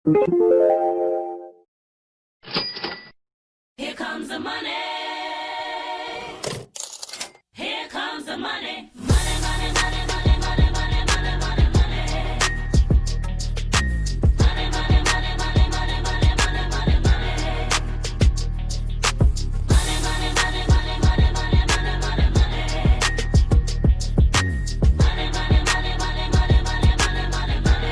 Here comes the money. Here comes the money. Money, money, money, money, money, money, money, money, money. Money, money, money, money, money, money, money, money, money. Money, money, money, money, money, money, money, money, money. Money, money, money, money, money, money, money, money, money.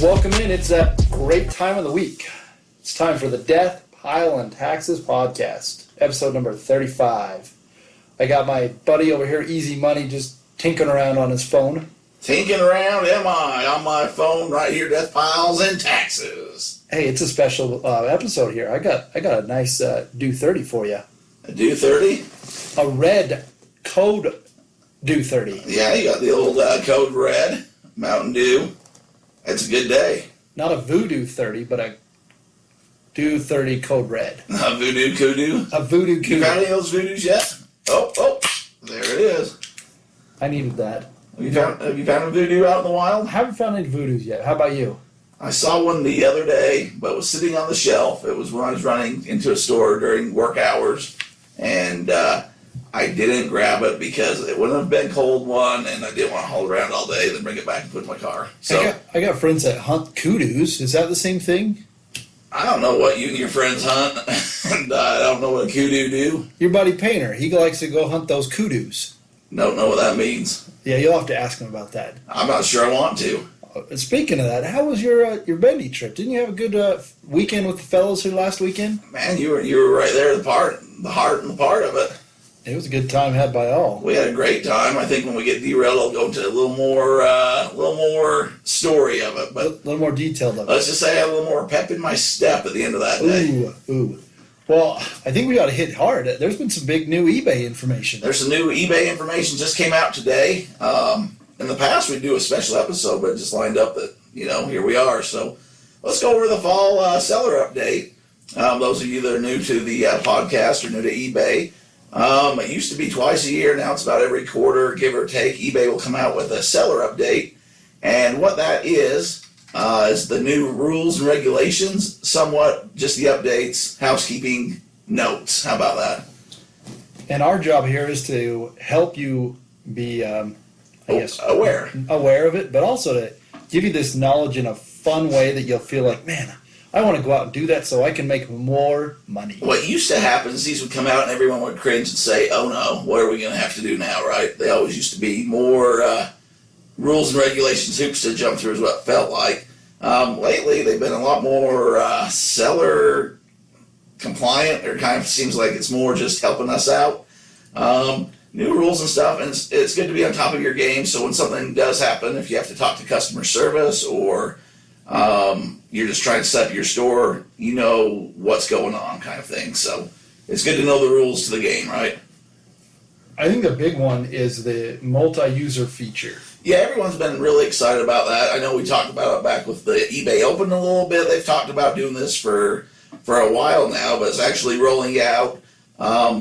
Welcome in. It's a great time of the week. It's time for the Death, Pile, and Taxes podcast, episode number 35. I got my buddy over here, Easy Money, just tinkering around on his phone. Tinking around, am I, on my phone right here, DeathPiles and Taxes. Hey, it's a special episode here. I got a nice Do 30 for you. A Do 30? A red Code Do 30. Yeah, you got the old Code Red, Mountain Dew. It's a good day. Not a Voodoo 30, but a Do 30 Code Red. A Voodoo Kudu? A Voodoo Kudu. You got any of those Voodoos yet? Oh, there it is. I needed that. Have you found a Voodoo out in the wild? I haven't found any Voodoos yet. How about you? I saw one the other day, but it was sitting on the shelf. It was when I was running into a store during work hours, and I didn't grab it because it wouldn't have been cold one, and I didn't want to haul it around all day and then bring it back and put it in my car. So I got friends that hunt kudus. Is that the same thing? I don't know what you and your friends hunt, and I don't know what a kudu do. Your buddy Painter, he likes to go hunt those kudus. Don't know what that means. Yeah, you'll have to ask him about that. I'm not sure I want to. Speaking of that, how was your bendy trip? Didn't you have a good weekend with the fellows here last weekend? Man, you were right there, the heart and the part of it. It was a good time had by all. We had a great time. I think when we get derailed, I'll go into a little more story of it. But A little more detailed of it. let's just say I had a little more pep in my step at the end of that day. Ooh. Well, I think we ought to hit hard. There's been some big new eBay information. There's some new eBay information just came out today. In the past, we'd do a special episode, but it just lined up that, here we are. So let's go over the fall seller update. Those of you that are new to the podcast or new to eBay, it used to be twice a year. Now it's about every quarter, give or take. eBay will come out with a seller update. And what that is the new rules and regulations, somewhat just the updates, housekeeping notes. How about that? And our job here is to help you be, aware of it, but also to give you this knowledge in a fun way that you'll feel like, man, I want to go out and do that so I can make more money. What used to happen is these would come out and everyone would cringe and say, oh no, what are we going to have to do now, right? They always used to be more rules and regulations, hoops to jump through is what it felt like. Lately, they've been a lot more seller compliant. It kind of seems like it's more just helping us out. New rules and stuff, and it's good to be on top of your game, so when something does happen, if you have to talk to customer service or you're just trying to set up your store, you know what's going on kind of thing. So it's good to know the rules to the game, right? I think the big one is the multi-user feature. Yeah, everyone's been really excited about that. I know we talked about it back with the eBay Open a little bit. They've talked about doing this for a while now, but it's actually rolling out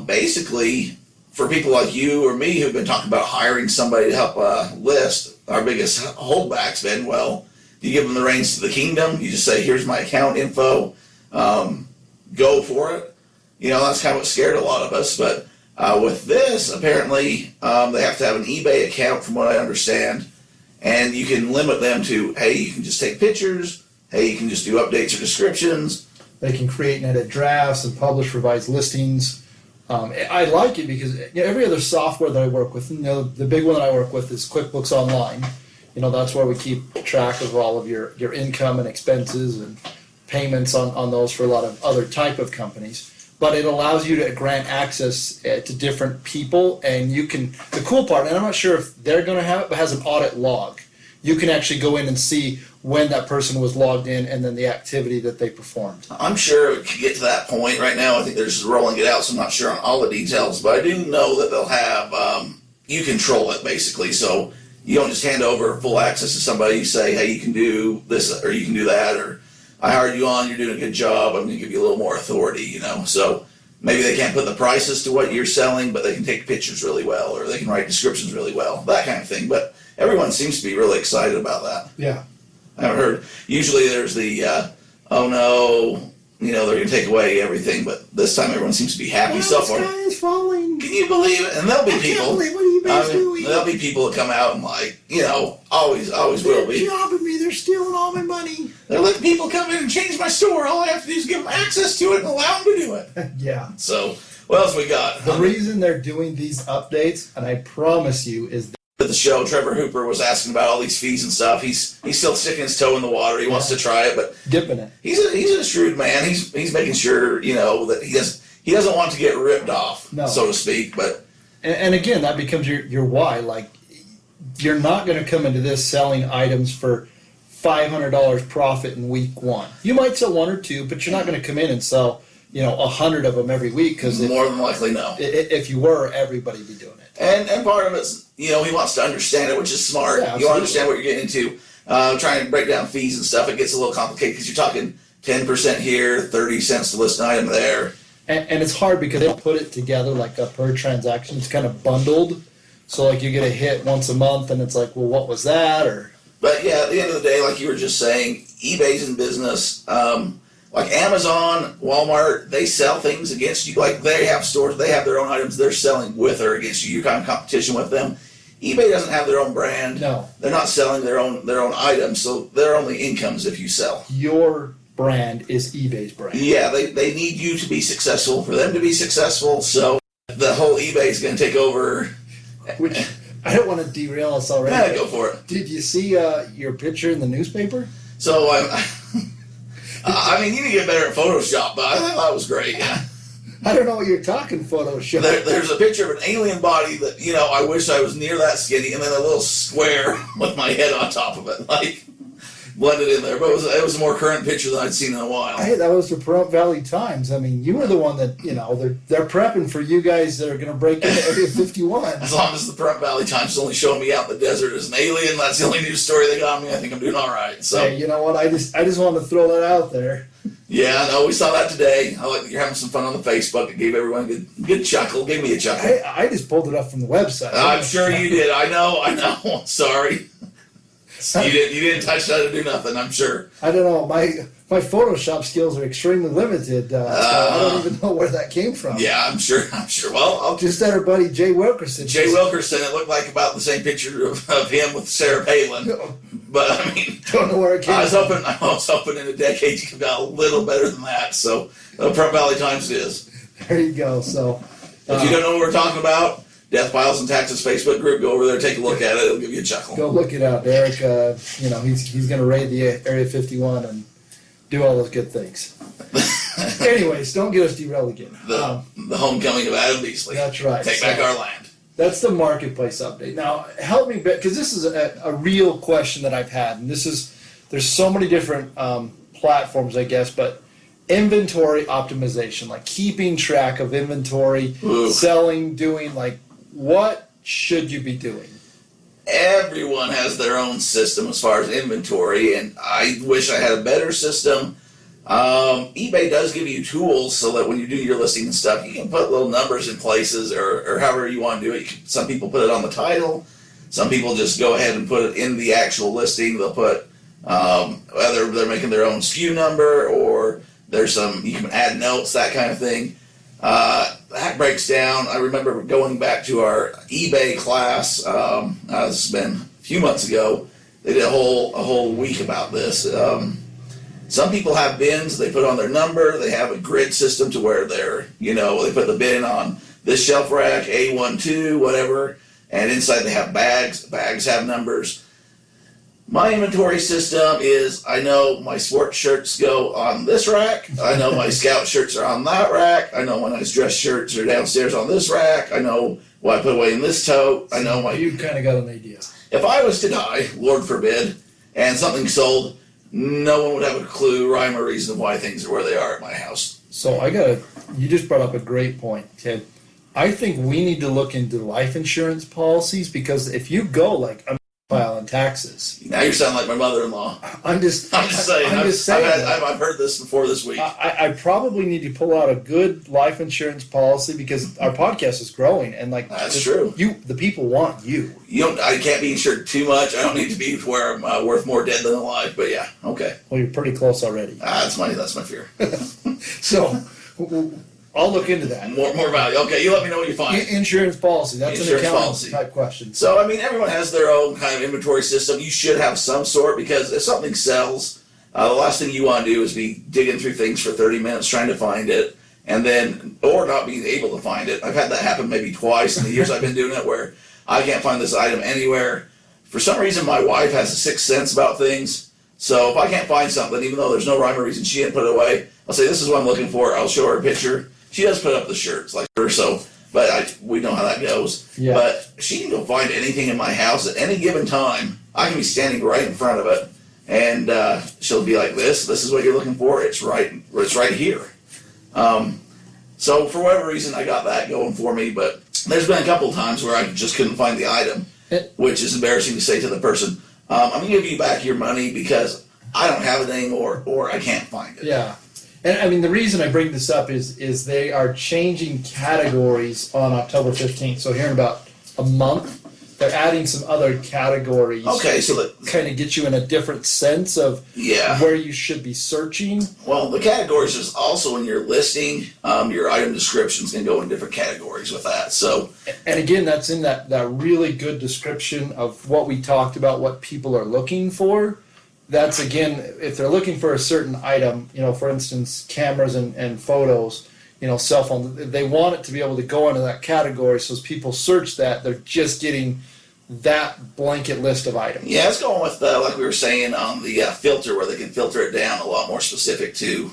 basically for people like you or me who've been talking about hiring somebody to help list. Our biggest holdback's been, well, you give them the reins to the kingdom. You just say, here's my account info. Go for it. That's kind of what scared a lot of us. But with this, apparently, they have to have an eBay account, from what I understand. And you can limit them to, hey, you can just take pictures. Hey, you can just do updates or descriptions. They can create and edit drafts and publish revised listings. I like it because every other software that I work with, the big one that I work with is QuickBooks Online. That's where we keep track of all of your income and expenses and payments on those for a lot of other type of companies. But it allows you to grant access to different people, and you can, the cool part, and I'm not sure if they're going to have it, but has an audit log. You can actually go in and see when that person was logged in and then the activity that they performed. I'm sure it could get to that point right now. I think they're just rolling it out, so I'm not sure on all the details, but I do know that they'll have, you control it basically, so you don't just hand over full access to somebody. You say, hey, you can do this or you can do that, or I hired you on, you're doing a good job, I'm going to give you a little more authority, So maybe they can't put the prices to what you're selling, but they can take pictures really well, or they can write descriptions really well, that kind of thing. But everyone seems to be really excited about that. Yeah. I haven't heard. Usually there's the, oh no, they're going to take away everything, but this time everyone seems to be happy so far. The sky is falling. Can you believe it? And there'll be people. Can't believe what are you guys doing? There'll be people that come out and always will be. They're jobbing me. They're stealing all my money. They're letting people come in and change my store. All I have to do is give them access to it and allow them to do it. Yeah. So, what else we got? The reason they're doing these updates, and I promise you, is At the show, Trevor Hooper was asking about all these fees and stuff. He's still sticking his toe in the water. He wants to try it, but dipping it. he's a shrewd man. He's making sure that he doesn't want to get ripped off, so to speak. But and again, that becomes your why. Like, you're not going to come into this selling items for $500 profit in week one. You might sell one or two, but you're not going to come in and sell 100 of them every week, because more than likely, no. If you were, everybody'd be doing it. And part of it's he wants to understand it, which is smart. Yeah, you want to understand what you're getting into. Trying to break down fees and stuff, it gets a little complicated because you're talking 10% here, 30 cents to list an item there. And it's hard because they don't put it together like a per transaction. It's kind of bundled. So like you get a hit once a month and it's like, well, what was that? But yeah, at the end of the day, like you were just saying, eBay's in business. Like Amazon, Walmart, they sell things against you. Like they have stores, they have their own items they're selling with or against you. You're kind of competition with them. eBay doesn't have their own brand. No. They're not selling their own items, so their only income's if you sell. Your brand is eBay's brand. Yeah, they need you to be successful for them to be successful. So the whole eBay's going to take over. Which I don't want to derail us already. Yeah, go for it. Did you see your picture in the newspaper? So I mean, you need to get better at Photoshop, but I thought it was great. Yeah. I don't know what you're talking Photoshop. There's a picture of an alien body that I wish I was near that skinny, and then a little square with my head on top of it, like blended in there. But it was a more current picture than I'd seen in a while. Hey, that was the Pahrump Valley Times. I mean, you were the one that they're prepping for you guys that are going to break into Area 51. As long as the Pahrump Valley Times is only showing me out in the desert as an alien, that's the only news story they got me. I think I'm doing all right. So hey, you know what? I just wanted to throw that out there. Yeah, no, we saw that today. I like that you're having some fun on the Facebook. It gave everyone a good chuckle. Gave me a chuckle. Hey, I just pulled it up from the website. I'm sure you did. I know. Sorry. You didn't touch that or do nothing, I'm sure. I don't know. My Photoshop skills are extremely limited. So I don't even know where that came from. Yeah, I'm sure. Well, I'll just at our buddy Jay Wilkerson. Jay Wilkerson, it looked like about the same picture of him with Sarah Palin. But I mean, don't know where it came from. I was hoping in a decade you could got a little better than that. So Pahrump Valley Times it is. There you go. So if you don't know what we're talking about, DeathPiles and Taxes Facebook group, go over there, take a look at it. It'll give you a chuckle. Go look it up, Eric. He's going to raid the Area 51 and do all those good things. Anyways, don't get us derailed again. The homecoming of Adam Beasley. That's right. Take back our land. That's the marketplace update. Now, help me, because this is a real question that I've had, and there's so many different platforms, I guess, but inventory optimization, like keeping track of inventory, selling, doing, like, what should you be doing? Everyone has their own system as far as inventory, and I wish I had a better system. eBay does give you tools so that when you do your listing and stuff, you can put little numbers in places or however you want to do it. Some people put it on the title. Some people just go ahead and put it in the actual listing. They'll put whether they're making their own SKU number or there's you can add notes, that kind of thing. That breaks down. I remember going back to our eBay class. This has been a few months ago. They did a whole week about this. Some people have bins. They put on their number. They have a grid system to where they put the bin on this shelf rack, A12, whatever, and inside they have bags. Bags have numbers. My inventory system is, I know my sports shirts go on this rack. I know my scout shirts are on that rack. I know my nice dress shirts are downstairs on this rack. I know what I put away in this tote. I know You kind of got an idea. If I was to die, Lord forbid, and something sold, no one would have a clue, rhyme, or reason why things are where they are at my house. So you just brought up a great point, Ted. I think we need to look into life insurance policies, because if you go, like, filing taxes. Now you're sounding like my mother-in-law. I'm just saying. I've heard this before this week. I probably need to pull out a good life insurance policy because our podcast is growing and like That's true. The people want you. I can't be insured too much. I don't need to be where I'm worth more dead than alive. But yeah, okay. Well, you're pretty close already. That's my fear. So I'll look into that. More value. Okay, you let me know what you find. Insurance policy. That's Insurance an accounting policy. type question. So, I mean, everyone has their own kind of inventory system. You should have some sort because if something sells, the last thing you want to do is be digging through things for 30 minutes trying to find it or not being able to find it. I've had that happen maybe twice in the years I've been doing it where I can't find this item anywhere. For some reason, my wife has a sixth sense about things. So if I can't find something, even though there's no rhyme or reason she didn't put it away, I'll say, this is what I'm looking for. I'll show her a picture. She does put up the shirts like her, so, but we know how that goes. Yeah. But she can go find anything in my house at any given time. I can be standing right in front of it, and she'll be like, "This is what you're looking for. It's right here." So for whatever reason, I got that going for me. But there's been a couple of times where I just couldn't find the item, which is embarrassing to say to the person, "I'm gonna give you back your money because I don't have it anymore, or I can't find it." Yeah. And I mean, the reason I bring this up is they are changing categories on October 15th. So here in about a month, they're adding some other categories. Okay, so that kind of get you in a different sense of where you should be searching. Well, the categories is also in your listing. Your item descriptions can go in different categories with that. So, and again, that's in that really good description of what we talked about, what people are looking for. That's again, if they're looking for a certain item, for instance, cameras and photos, cell phone, they want it to be able to go into that category. So as people search that, they're just getting that blanket list of items. Yeah, it's going with, like we were saying, on the filter where they can filter it down a lot more specific too.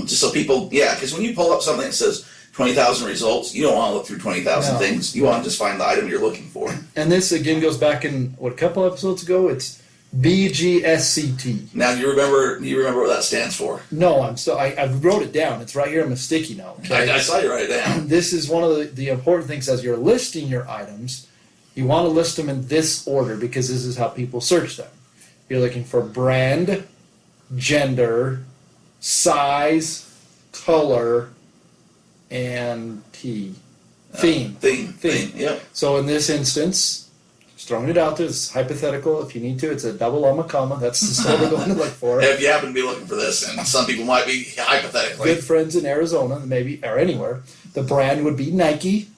Just so people, because when you pull up something that says 20,000 results, you don't want to look through 20,000 things. You want to just find the item you're looking for. And this again goes back in, a couple episodes ago? It's BGSCT. Now, do you remember what that stands for? No, I wrote it down. It's right here on my sticky note. Okay? I saw you write it down. This is one of the important things as you're listing your items. You want to list them in this order because this is how people search them. You're looking for brand, gender, size, color, and theme. Theme, yep. So in this instance, just throwing it out there, it's hypothetical. If you need to, it's a double comma. That's the what we're going to look for. If you happen to be looking for this, and some people might be hypothetically. Good friends in Arizona, maybe, or anywhere. The brand would be Nike.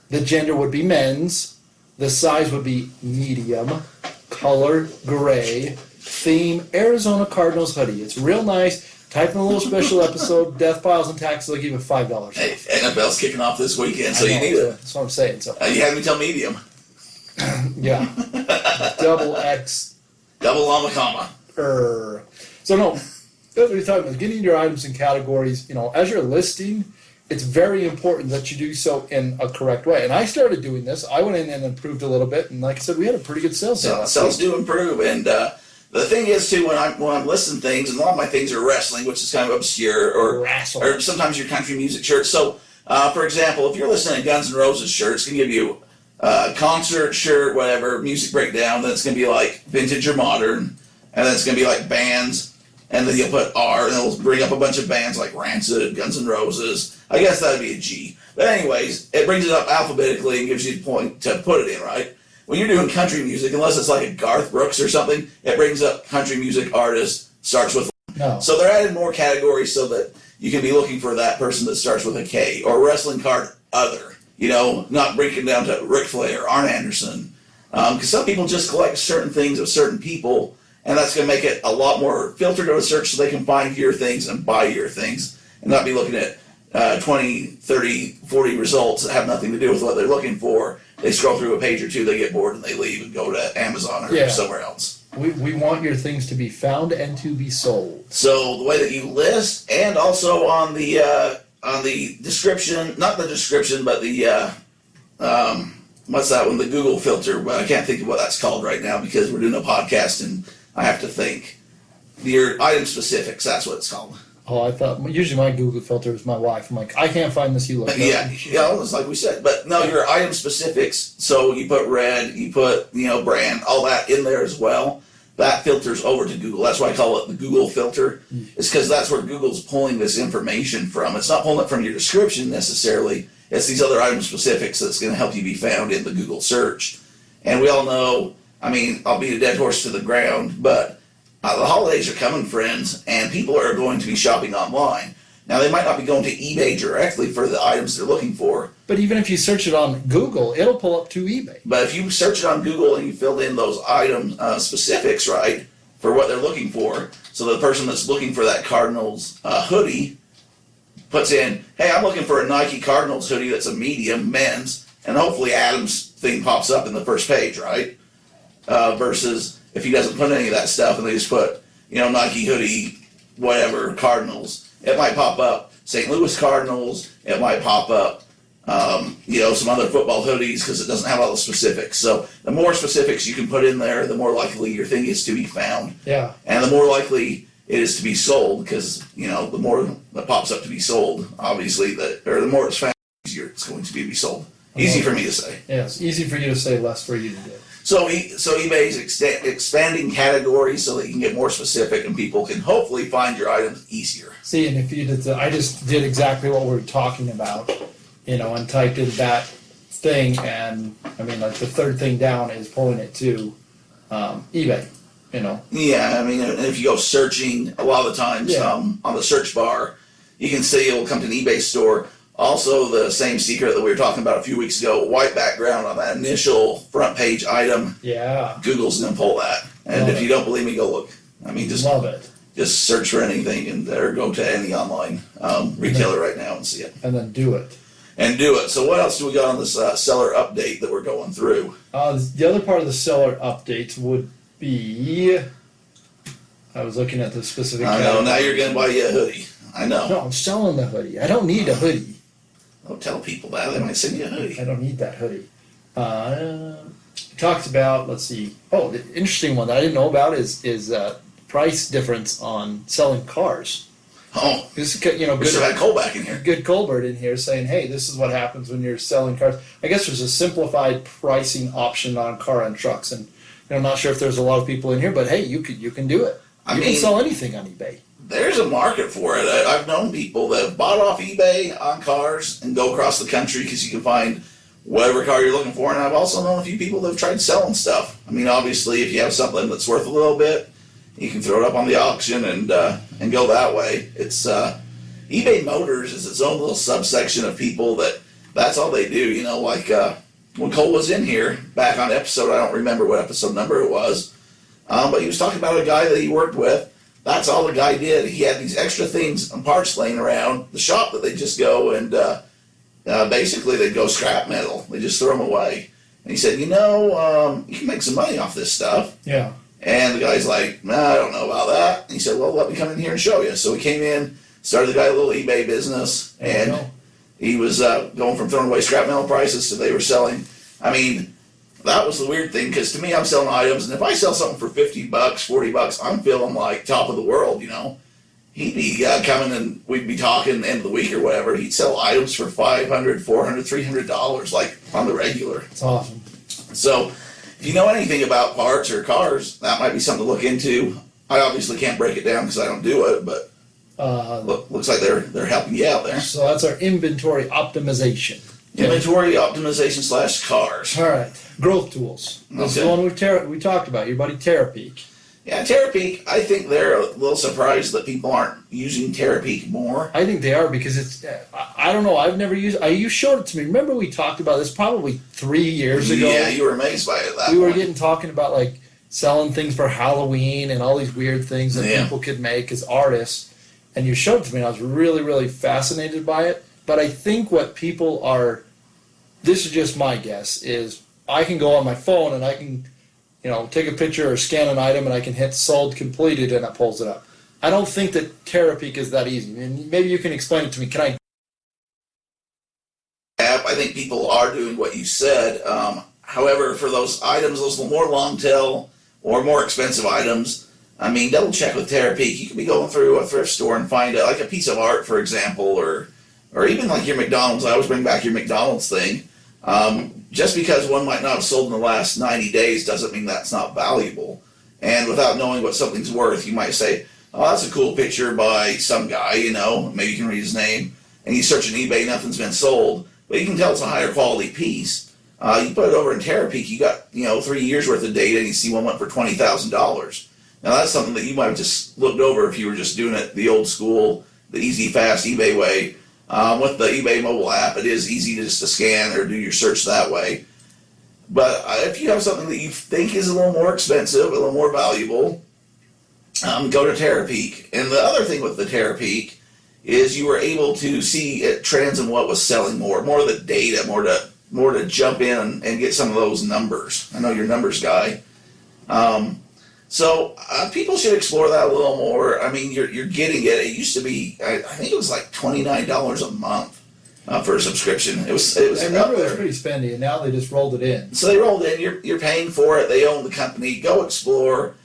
The gender would be men's. The size would be medium. Color, gray. Theme, Arizona Cardinals hoodie. It's real nice. Type in a little special episode, DeathPiles and Taxes, they'll give you $5. Hey, NFL's kicking off this weekend, so you need it. That's what I'm saying. So you had me tell medium. Yeah. Double X. Double comma. So no, what we're talking about is getting your items in categories. As you're listing, it's very important that you do so in a correct way. And I started doing this. I went in and improved a little bit, and like I said, we had a pretty good sales day. Sales do improve, and the thing is too, when I'm listing things, and a lot of my things are wrestling, which is kind of obscure, or sometimes your country music shirts. So, for example, if you're listening to Guns N' Roses shirts, it's gonna give you concert shirt, whatever, music breakdown. Then it's gonna be like vintage or modern, and then it's gonna be like bands, and then you'll put R, and it'll bring up a bunch of bands like Rancid, Guns N' Roses. I guess that'd be a G. But anyways, it brings it up alphabetically and gives you the point to put it in, right? When you're doing country music, unless it's like a Garth Brooks or something, it brings up country music artist, starts with. No. So they're adding more categories so that you can be looking for that person that starts with a K, or wrestling card other. Not breaking down to Ric Flair, Arn Anderson. Because some people just collect certain things of certain people, and that's going to make it a lot more filtered to a search so they can find your things and buy your things, and not be looking at 20, 30, 40 results that have nothing to do with what they're looking for. They scroll through a page or two, they get bored, and they leave and go to Amazon or somewhere else. We want your things to be found and to be sold. So the way that you list, and also on the description, not the description, but the what's that one? The Google filter. But I can't think of what that's called right now because we're doing a podcast and I have to think. Your item specifics. That's what it's called. Oh, I thought usually my Google filter is my wife. I'm like, I can't find this. You look. Yeah, it's like we said. But no, your item specifics. So you put red, you put brand, all that in there as well. That filters over to Google. That's why I call it the Google filter. It's because that's where Google's pulling this information from. It's not pulling it from your description necessarily. It's these other item specifics that's going to help you be found in the Google search. And we all know, I mean, I'll beat a dead horse to the ground, but the holidays are coming, friends, and people are going to be shopping online. Now, they might not be going to eBay directly for the items they're looking for. But even if you search it on Google, it'll pull up to eBay. But if you search it on Google and you filled in those item specifics, right, for what they're looking for, so the person that's looking for that Cardinals hoodie puts in, hey, I'm looking for a Nike Cardinals hoodie that's a medium, men's, and hopefully Adam's thing pops up in the first page, right? Versus if he doesn't put any of that stuff and they just put, Nike hoodie, whatever, Cardinals, it might pop up St. Louis Cardinals, it might pop up, some other football hoodies because it doesn't have all the specifics. So the more specifics you can put in there, the more likely your thing is to be found. Yeah. And the more likely it is to be sold because, the more that pops up to be sold, obviously, the more it's found, the easier it's going to be sold. Easy for me to say. Yeah, it's easy for you to say, less for you to do. So eBay's expanding categories so that you can get more specific and people can hopefully find your items easier. See, and if you did, I just did exactly what we were talking about, and typed in that thing, and I mean, like the third thing down is pulling it to eBay. Yeah, I mean, if you go searching, a lot of the times on the search bar, you can see it will come to an eBay store. Also, the same secret that we were talking about a few weeks ago, white background on that initial front page item. Yeah. Google's going to pull that. And if you don't believe me, go look. I mean, just love it. Just search for anything or go to any online retailer right now and see it. And then do it. So what else do we got on this seller update that we're going through? The other part of the seller updates would be, I was looking at the specific I know, category. now you're going to buy you a hoodie. I know. No, I'm selling the hoodie. I don't need a hoodie. Don't tell people that. They might send you a hoodie. I don't need that hoodie. It talks about, let's see. Oh, the interesting one that I didn't know about is price difference on selling cars. Oh, This we should have had Cole back in here. good Colbert in here saying, hey, this is what happens when you're selling cars. I guess there's a simplified pricing option on car and trucks, and I'm not sure if there's a lot of people in here, but hey, you can do it. You can sell anything on eBay. There's a market for it. I've known people that have bought off eBay on cars and go across the country because you can find whatever car you're looking for. And I've also known a few people that have tried selling stuff. I mean, obviously, if you have something that's worth a little bit, you can throw it up on the auction and go that way. It's eBay Motors is its own little subsection of people that's all they do. Like when Cole was in here back on episode, I don't remember what episode number it was, but he was talking about a guy that he worked with. That's all the guy did. He had these extra things and parts laying around the shop that they just go and basically they'd go scrap metal. They just throw them away. And he said, you can make some money off this stuff. Yeah. And the guy's like, nah, I don't know about that. And he said, well, let me come in here and show you. So he came in, started the guy a little eBay business, and he was going from throwing away scrap metal prices to they were selling. I mean, that was the weird thing, because to me, I'm selling items, and if I sell something for $50, $40, I'm feeling like top of the world, He'd be coming and we'd be talking end of the week or whatever. He'd sell items for $500, $400, $300, like on the regular. It's awesome. So if you know anything about parts or cars, that might be something to look into. I obviously can't break it down because I don't do it, but looks like they're helping you out there. So that's our inventory optimization. Inventory optimization / cars. All right. Growth tools. This is the one we talked about. Your buddy Terapeak. Yeah, Terapeak, I think they're a little surprised that people aren't using Terapeak more. I think they are because it's, I don't know, I've never used it. You showed it to me. Remember we talked about this probably 3 years ago? Yeah, you were amazed by it We were talking about like selling things for Halloween and all these weird things that people could make as artists. And you showed it to me and I was really, really fascinated by it. But I think what people are, this is just my guess, is I can go on my phone and I can take a picture or scan an item and I can hit sold completed and it pulls it up. I don't think that Terapeak is that easy. And maybe you can explain it to me. Can I? I think people are doing what you said. However, for those items, those more long tail or more expensive items, I mean, double check with Terapeak. You could be going through a thrift store and find like a piece of art, for example, or even like your McDonald's. I always bring back your McDonald's thing. Just because one might not have sold in the last 90 days doesn't mean that's not valuable. And without knowing what something's worth, you might say, oh, that's a cool picture by some guy, you know, maybe you can read his name. And you search on eBay, nothing's been sold. But you can tell it's a higher quality piece. You put it over in Terapeak, you got, 3 years worth of data, and you see one went for $20,000. Now that's something that you might have just looked over if you were just doing it the old school, the easy, fast eBay way. With the eBay mobile app, it is easy to just to scan or do your search that way. But if you have something that you think is a little more expensive, a little more valuable, go to Terapeak. And the other thing with the Terapeak is you were able to see trends in what was selling more of the data, more to jump in and get some of those numbers. I know you're a numbers guy. So people should explore that a little more. I mean, you're getting it. It used to be, I think it was like $29 a month for a subscription. It was. I remember it was pretty spendy, and now they just rolled it in. So they rolled in. You're paying for it. They own the company. Go explore.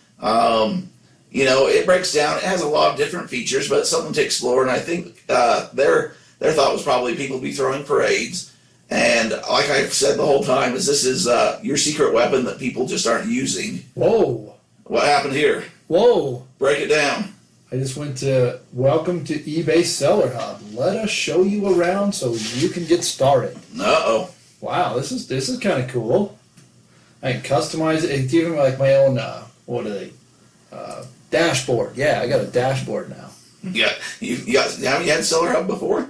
It breaks down. It has a lot of different features, but it's something to explore. And I think their thought was probably people be throwing parades. And like I've said the whole time, this is your secret weapon that people just aren't using. Whoa. What happened here? Whoa. Break it down. I just went to welcome to eBay Seller Hub. Let us show you around so you can get started. Uh-oh. Wow, this is kind of cool. I can customize it. It's even like my own, dashboard. Yeah, I got a dashboard now. Yeah, have you had Seller Hub before?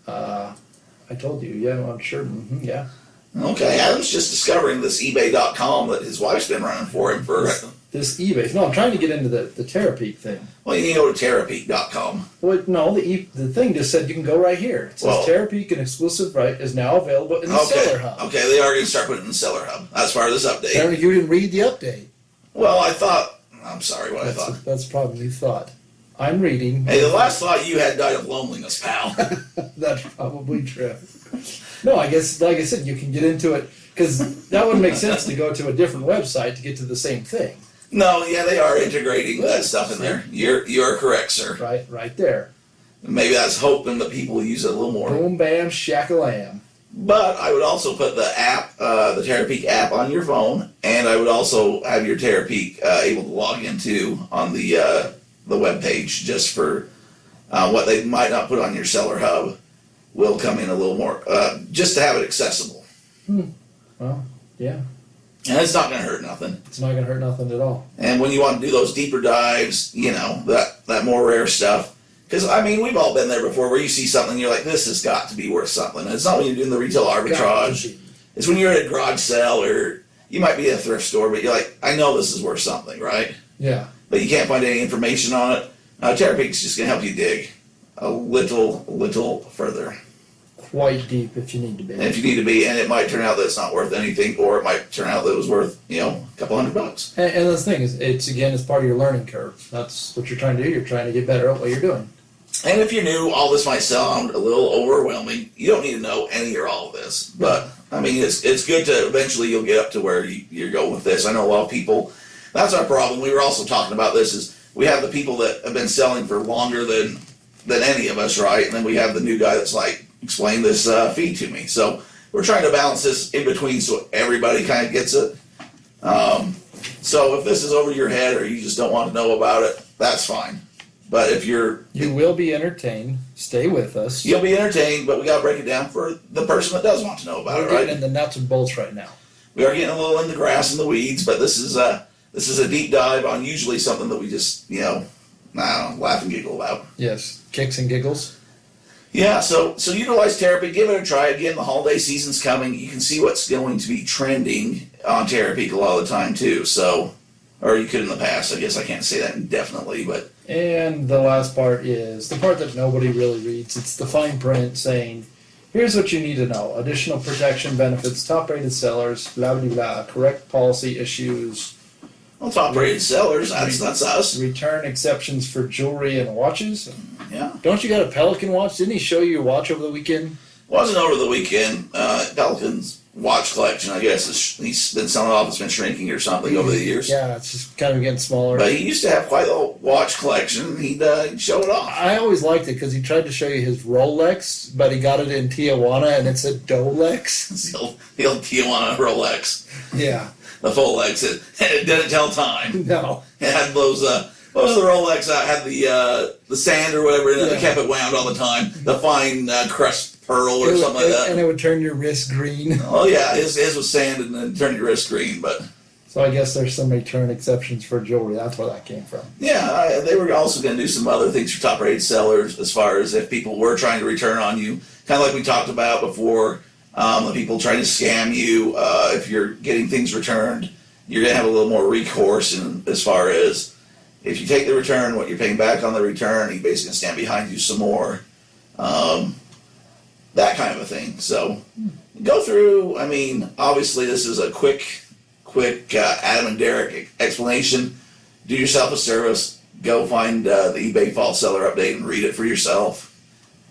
I told you, yeah, I'm sure. Yeah. Okay, Adam's just discovering this eBay.com that his wife's been running for him for. This eBay. No, I'm trying to get into the Terapeak thing. Well, you need to go to Terapeak.com. Well, no, the thing just said you can go right here. It says Terapeak, an exclusive right, is now available in the Seller Hub. Okay, they are going to start putting it in the Seller Hub. That's part of this update. Apparently you didn't read the update. Well, I thought. I'm sorry, I thought. That's probably you thought. I'm reading. Hey, the last thought you had died of loneliness, pal. That's probably true. No, I guess, like I said, you can get into it, because that would make sense to go to a different website to get to the same thing. No, yeah, they are integrating that stuff in there. You're correct, sir. Right there. Maybe that's hoping that people will use it a little more. Boom, bam, shakalam. But I would also put the app, the Terapeak app on your phone, and I would also have your Terapeak able to log into on the web page just for what they might not put on your Seller Hub will come in a little more, just to have it accessible. Well, yeah. And it's not going to hurt nothing. It's not going to hurt nothing at all. And when you want to do those deeper dives, that more rare stuff, because, I mean, we've all been there before where you see something and you're like, this has got to be worth something. And it's not when you're doing the retail arbitrage. It's when you're at a garage sale or you might be at a thrift store, but you're like, I know this is worth something, right? Yeah. But you can't find any information on it. Terapeak's just going to help you dig a little further. Quite deep if you need to be. And if you need to be, and it might turn out that it's not worth anything, or it might turn out that it was worth, a couple $100. And the thing is, it's part of your learning curve. That's what you're trying to do. You're trying to get better at what you're doing. And if you're new, all this might sound a little overwhelming. You don't need to know any or all of this. But, I mean, it's good to eventually you'll get up to where you're going with this. I know a lot of people, that's our problem. We were also talking about this is we have the people that have been selling for longer than any of us, right? And then we have the new guy that's like, explain this feed to me. So we're trying to balance this in between so everybody kind of gets it. So if this is over your head or you just don't want to know about it, that's fine. But if you will be entertained. Stay with us. You'll be entertained, but we got to break it down for the person that does want to know about it, right? We're getting in the nuts and bolts right now. We are getting a little in the grass and the weeds, but this is a deep dive on usually something that we just laugh and giggle about. Yes, kicks and giggles. Yeah, so utilize Terapeak, give it a try. Again, the holiday season's coming. You can see what's going to be trending on Terapeak a lot of the time too. So, or you could in the past. I guess I can't say that indefinitely, but. And the last part is the part that nobody really reads. It's the fine print saying, here's what you need to know. Additional protection benefits, top-rated sellers, blah, blah, blah, correct policy issues. Well, top-rated sellers, that's us. Return exceptions for jewelry and watches. Yeah. Don't you got a Pelican watch? Didn't he show you your watch over the weekend? Wasn't over the weekend. Pelicans. watch collection, I guess, he's been selling off. It's been shrinking or something over the years. Yeah, it's just kind of getting smaller. But he used to have quite a watch collection. He'd show it off. I always liked it because he tried to show you his Rolex, but he got it in Tijuana and it's a Dolex. It's the old Tijuana Rolex. Yeah. The full Lex. It didn't tell time. No. It had those, what was the Rolex? Had the sand or whatever in it. Yeah. It kept it wound all the time. The fine crushed pearl or something like that. And it would turn your wrist green. Oh yeah, his was sand and then turned your wrist green. But So I guess there's some return exceptions for jewelry. That's where that came from. yeah, they were also going to do some other things for top-rated sellers as far as if people were trying to return on you. Kind of like we talked about before, the people trying to scam you. If you're getting things returned, you're going to have a little more recourse in, as far as if you take the return, what you're paying back on the return, he basically can stand behind you some more. That kind of a thing. So go through, I mean, obviously this is a quick Adam and Derek explanation. Do yourself a service. Go find the eBay fall seller update and read it for yourself.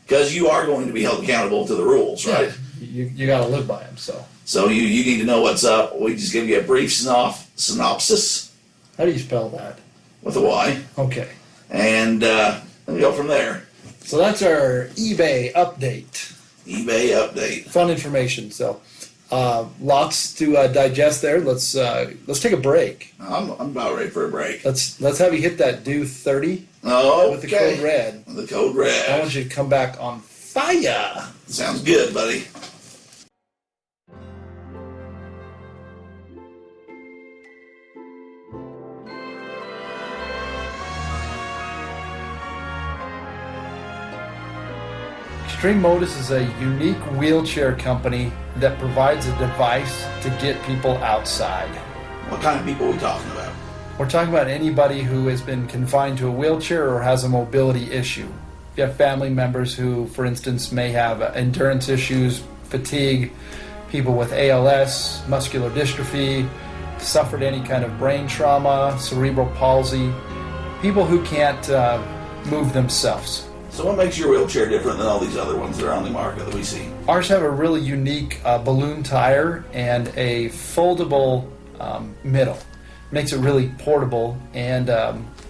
Because you are going to be held accountable to the rules, right? Yeah, you got to live by them. So you need to know what's up. We just give you a brief synopsis How do you spell that? with a Y. Okay. And then we go from there. So that's our eBay update. eBay update. Fun information. So lots to digest there. Let's take a break. I'm about ready for a break. Let's have you hit that do 30 Oh, with the code red. The code I red. want you to come back on fire. Sounds good, buddy. Extreme Modus is a unique wheelchair company that provides a device to get people outside. What kind of people are we talking about? We're talking about anybody who has been confined to a wheelchair or has a mobility issue. If you have family members who, for instance, may have endurance issues, fatigue, people with ALS, muscular dystrophy, suffered any kind of brain trauma, cerebral palsy, people who can't move themselves. So what makes your wheelchair different than all these other ones that are on the market that we see? Ours have a really unique balloon tire and a foldable middle. Makes it really portable, and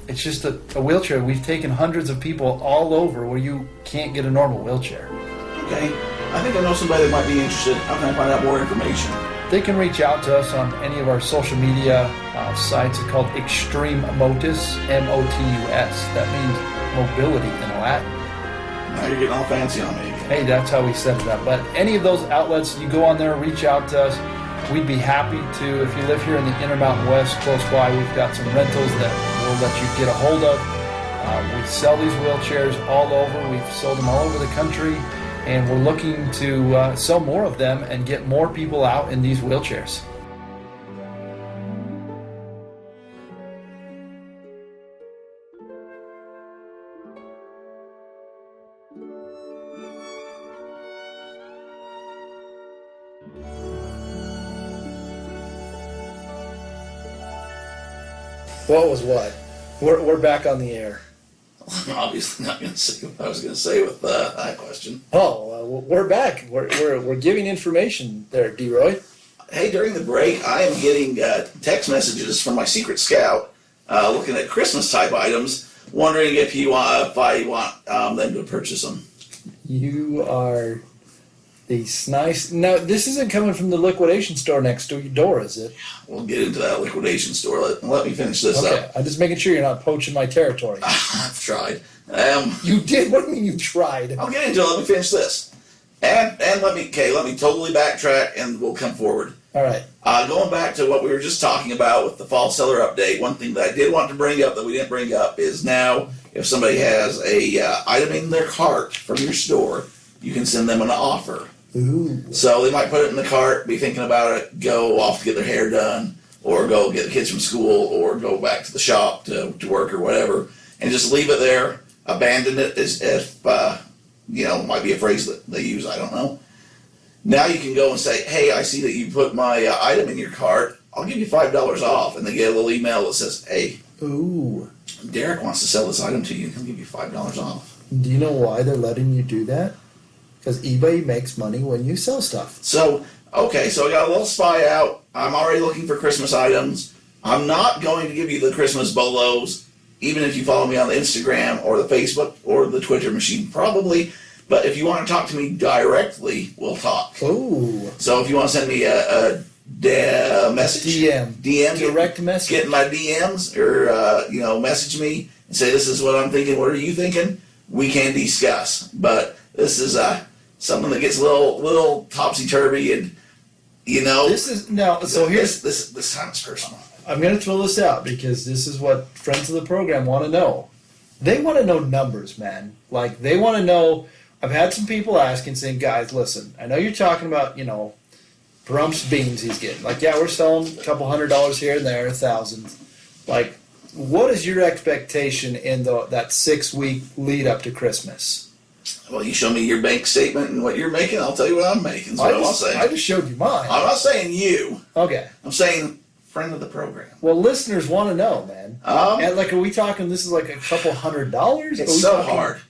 it's just a wheelchair. We've taken hundreds of people all over where you can't get a normal wheelchair. Okay. I think I know somebody that might be interested. How can I find out more information? They can reach out to us on any of our social media sites. It's called Extreme Motus, M-O-T-U-S. That means mobility in Latin. Now you're getting all fancy on me. Hey, that's how we set it up. But any of those outlets, you go on there, reach out to us. We'd be happy to. If you live here in the Intermountain West, close by, we've got some rentals that we'll let you get a hold of. We sell these wheelchairs all over. We've sold them all over the country, and we're looking to sell more of them and get more people out in these wheelchairs. What was what? We're back on the air. I'm obviously not going to say what I was going to say with that question. Oh, we're back. We're giving information there, D-Roy. Hey, during the break, I am getting text messages from my secret scout looking at Christmas-type items, wondering if I want them to purchase them. You are these nice. Now, this isn't coming from the liquidation store next door, is it? We'll get into that liquidation store. Let me finish this Okay, up. I'm just making sure you're not poaching my territory. I've tried. You did? What do you mean you tried? I'll get into it. Let me finish this. And let me totally backtrack and we'll come forward. All right. Going back to what we were just talking about with the fall seller update, one thing that I did want to bring up that we didn't bring up is now if somebody has a item in their cart from your store, you can send them an offer. Ooh. So they might put it in the cart, be thinking about it, go off to get their hair done, or go get the kids from school, or go back to the shop to work or whatever, and just leave it there, abandon it as if, might be a phrase that they use, I don't know. Now you can go and say, hey, I see that you put my item in your cart, I'll give you $5 off, and they get a little email that says, hey, Ooh. Derek wants to sell this item to you, he'll give you $5 off. Do you know why they're letting you do that? Because eBay makes money when you sell stuff. So okay, so I got a little spy out. I'm already looking for Christmas items. I'm not going to give you the Christmas bolos, even if you follow me on the Instagram or the Facebook or the Twitter machine, probably. But if you want to talk to me directly, we'll talk. Ooh. So if you want to send me a message, DM, direct message, get in my DMs, or message me and say, this is what I'm thinking. What are you thinking? We can discuss. But this is something that gets a little topsy turvy, and this is now. So here's this time is personal. I'm going to throw this out because this is what friends of the program want to know. They want to know numbers, man. Like, they want to know. I've had some people asking, saying, guys, listen, I know you're talking about, Brump's beans he's getting. Like, yeah, we're selling a couple $100 here and there, 1,000. Like, what is your expectation in that 6-week lead up to Christmas? Well, you show me your bank statement and what you're making, I'll tell you what I'm making. So I just showed you mine. I'm not saying you. Okay. I'm saying friend of the program. Well, listeners want to know, man. And like, are we talking? This is like a couple $100? It's so hard.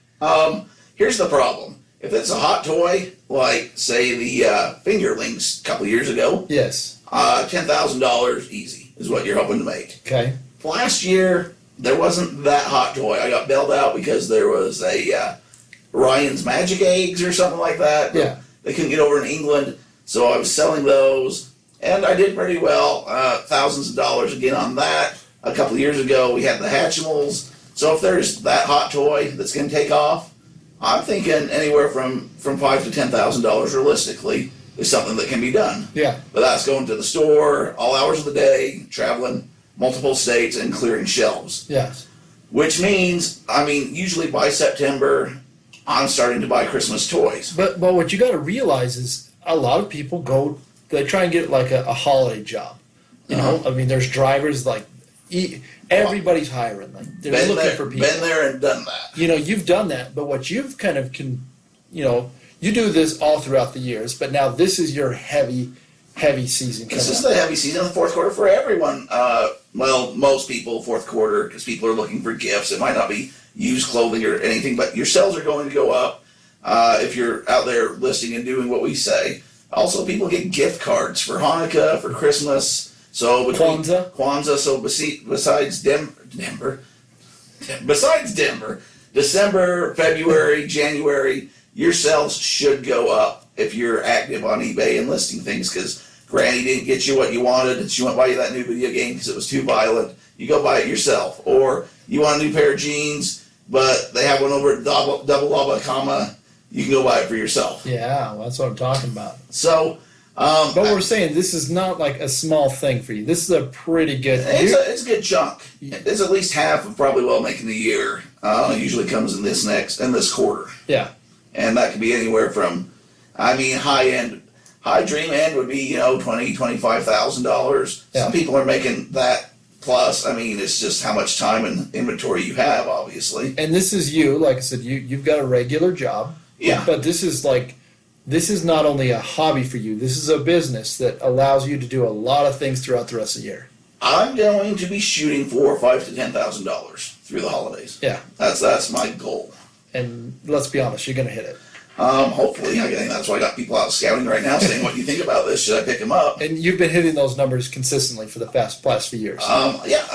Here's the problem. If it's a hot toy, like say the fingerlings a couple years ago, yes, $10,000 easy is what you're hoping to make. Okay. Last year there wasn't that hot toy. I got bailed out because there was a Ryan's Magic Eggs or something like that. Yeah. They couldn't get over in England, so I was selling those. And I did pretty well, thousands of dollars again on that. A couple of years ago, we had the Hatchimals. So if there's that hot toy that's going to take off, I'm thinking anywhere from $5,000 to $10,000 realistically is something that can be done. Yeah. But that's going to the store all hours of the day, traveling multiple states, and clearing shelves. Yes. Which means, usually by September, I'm starting to buy Christmas toys. But what you got to realize is a lot of people they try and get like a holiday job. You know, there's drivers like everybody's hiring. Like they're looking for people. Been there and done that. You've done that, but what you've kind of you do this all throughout the years, but now this is your heavy season. This is the heavy season, the fourth quarter for everyone. Well, most people, fourth quarter, because people are looking for gifts. It might not be used clothing or anything, but your sales are going to go up if you're out there listing and doing what we say. Also, people get gift cards for Hanukkah, for Christmas. So Kwanzaa. So besides Denver, December, February, January, your sales should go up if you're active on eBay and listing things. Because Granny didn't get you what you wanted, and she went buy you that new video game because it was too violent. You go buy it yourself. Or you want a new pair of jeans, but they have one over at Double Lava Comma. You can go buy it for yourself. Yeah, well, that's what I'm talking about. So, but we're saying this is not like a small thing for you. This is a pretty good. It's a good chunk. It's at least half of probably what I'll make in the year. Usually comes in this quarter. Yeah, and that could be anywhere from, high dream end would be $20,000-$25,000. Yeah. Some people are making that plus. It's just how much time and inventory you have, obviously. And this is you, like I said, you've got a regular job. Yeah. But this is not only a hobby for you. This is a business that allows you to do a lot of things throughout the rest of the year. I'm going to be shooting for $5,000 to $10,000 through the holidays. Yeah. That's my goal. And let's be honest, you're going to hit it. Hopefully. I think that's why I got people out scouting right now saying, what do you think about this? Should I pick them up? And you've been hitting those numbers consistently for the past few years. Yeah,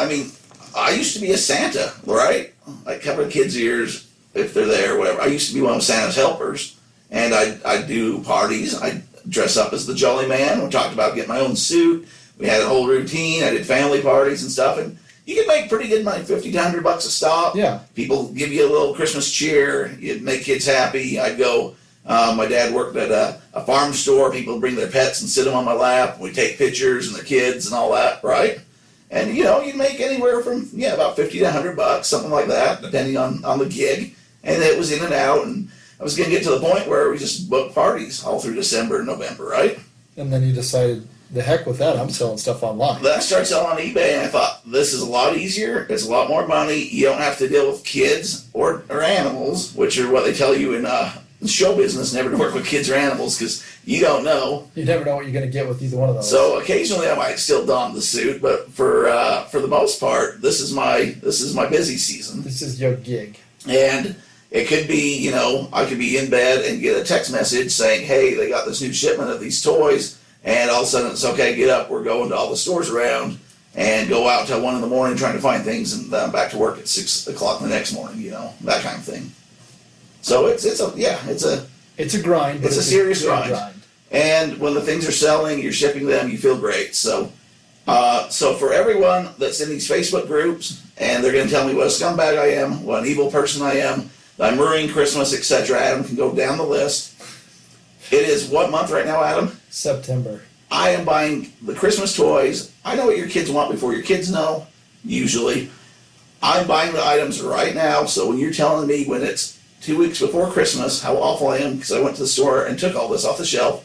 I used to be a Santa, right? I cover the kids' ears if they're there, whatever. I used to be one of Santa's helpers, and I do parties. I dress up as the Jolly Man. We talked about getting my own suit. We had a whole routine. I did family parties and stuff, and you can make pretty good money, $50 to $100 a stop. Yeah. People give you a little Christmas cheer. You'd make kids happy. I'd go. My dad worked at a farm store. People bring their pets and sit them on my lap. We take pictures and their kids and all that, right? And you'd make anywhere from about $50 to $100, something like that, depending on the gig. And it was in and out, and I was going to get to the point where we just booked parties all through December and November, right? And then you decided, the heck with that, I'm selling stuff online. Then I started selling on eBay, and I thought, this is a lot easier. It's a lot more money. You don't have to deal with kids or animals, which are what they tell you in show business, never to work with kids or animals, because you don't know. You never know what you're going to get with either one of those. So occasionally I might still don the suit, but for the most part, this is my busy season. This is your gig. And it could be, I could be in bed and get a text message saying, hey, they got this new shipment of these toys, and all of a sudden it's okay, get up, we're going to all the stores around, and go out till 1 in the morning trying to find things, and back to work at 6 o'clock the next morning, that kind of thing. So it's a grind. But it's a serious good grind. And when the things are selling, you're shipping them, you feel great. So, so for everyone that's in these Facebook groups, and they're going to tell me what a scumbag I am, what an evil person I am, that I'm ruining Christmas, etc., Adam can go down the list. It is what month right now, Adam? September. I am buying the Christmas toys. I know what your kids want before your kids know, usually. I'm buying the items right now, so when you're telling me when it's 2 weeks before Christmas how awful I am because I went to the store and took all this off the shelf,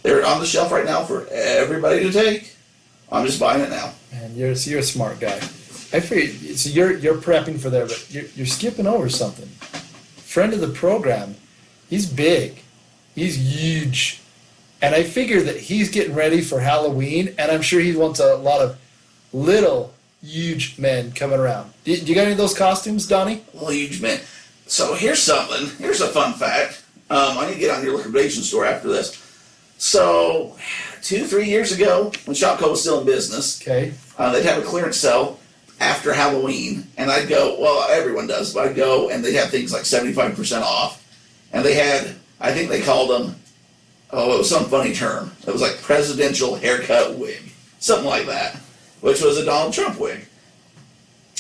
they're on the shelf right now for everybody to take. I'm just buying it now. Man, you're a smart guy. I figured, so you're prepping for that, but you're skipping over something. Friend of the program, he's big. He's huge. And I figure that he's getting ready for Halloween, and I'm sure he wants a lot of little, huge men coming around. Do you got any of those costumes, Donnie? Well, huge man. So here's something. Here's a fun fact. I need to get on your liquidation store after this. So 2-3 years ago, when Shopco was still in business, Okay. they'd have a clearance sale after Halloween, and I'd go, well, everyone does, but I'd go, and they'd have things like 75% off. And they had, I think they called them, it was some funny term. It was like presidential haircut wig, something like that, which was a Donald Trump wig.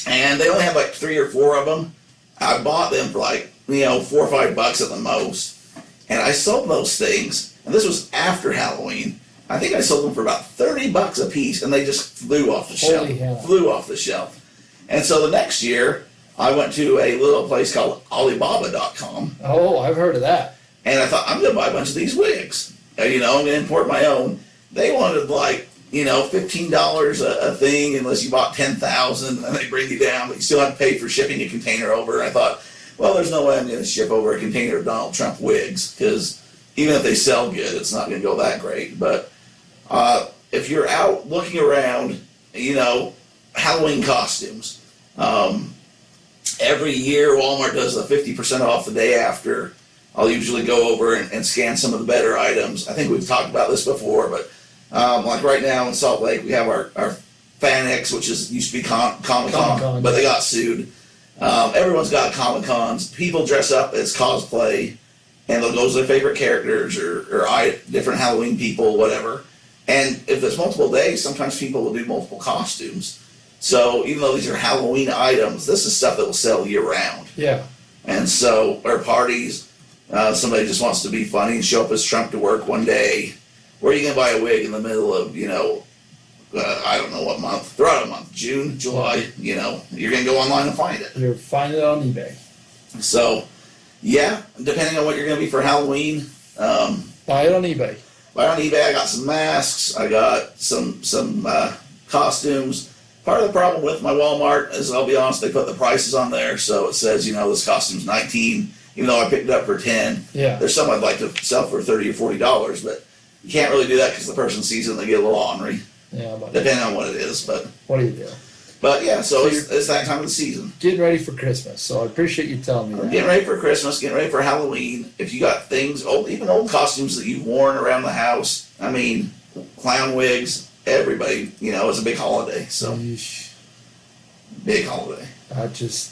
And they only had like 3 or 4 of them. I bought them for like, $4 or $5 at the most. And I sold those things, and this was after Halloween. I think I sold them for about $30 a piece, and they just flew off the shelf. Holy hell. Flew off the shelf. And so the next year, I went to a little place called Alibaba.com. Oh, I've heard of that. And I thought, I'm going to buy a bunch of these wigs. I'm going to import my own. They wanted like, $15 a thing unless you bought 10,000, and they bring you down, but you still have to pay for shipping a container over. I thought, well, there's no way I'm going to ship over a container of Donald Trump wigs, because even if they sell good, it's not going to go that great. But if you're out looking around, Halloween costumes, every year Walmart does a 50% off the day after. I'll usually go over and scan some of the better items. I think we've talked about this before, but like right now in Salt Lake, we have our FanX, which used to be Comic-Con, but they got sued. Everyone's got Comic-Cons. People dress up as cosplay, and they'll go as their favorite characters or different Halloween people, whatever. And if there's multiple days, sometimes people will do multiple costumes. So even though these are Halloween items, this is stuff that will sell year-round. Yeah. And so, or parties, somebody just wants to be funny and show up as Trump to work one day. Where are you going to buy a wig in the middle of, I don't know what month, throughout a month, June, July, you're going to go online and find it. You're finding it on eBay. So, yeah, depending on what you're going to be for Halloween. Buy it on eBay. Buy on eBay. I got some masks. I got some costumes. Part of the problem with my Walmart is, I'll be honest, they put the prices on there, so it says, this costume's $19, even though I picked it up for $10. Yeah. There's some I'd like to sell for $30 or $40, but you can't really do that because the person sees it and they get a little ornery. Yeah, but Depending on what it is, but what do you do? But yeah, so So it's that time of the season. Getting ready for Christmas, so I appreciate you telling me that. Getting ready for Christmas, getting ready for Halloween. If you got things, even old costumes that you've worn around the house, clown wigs, everybody, it's a big holiday, so Yeesh. big holiday.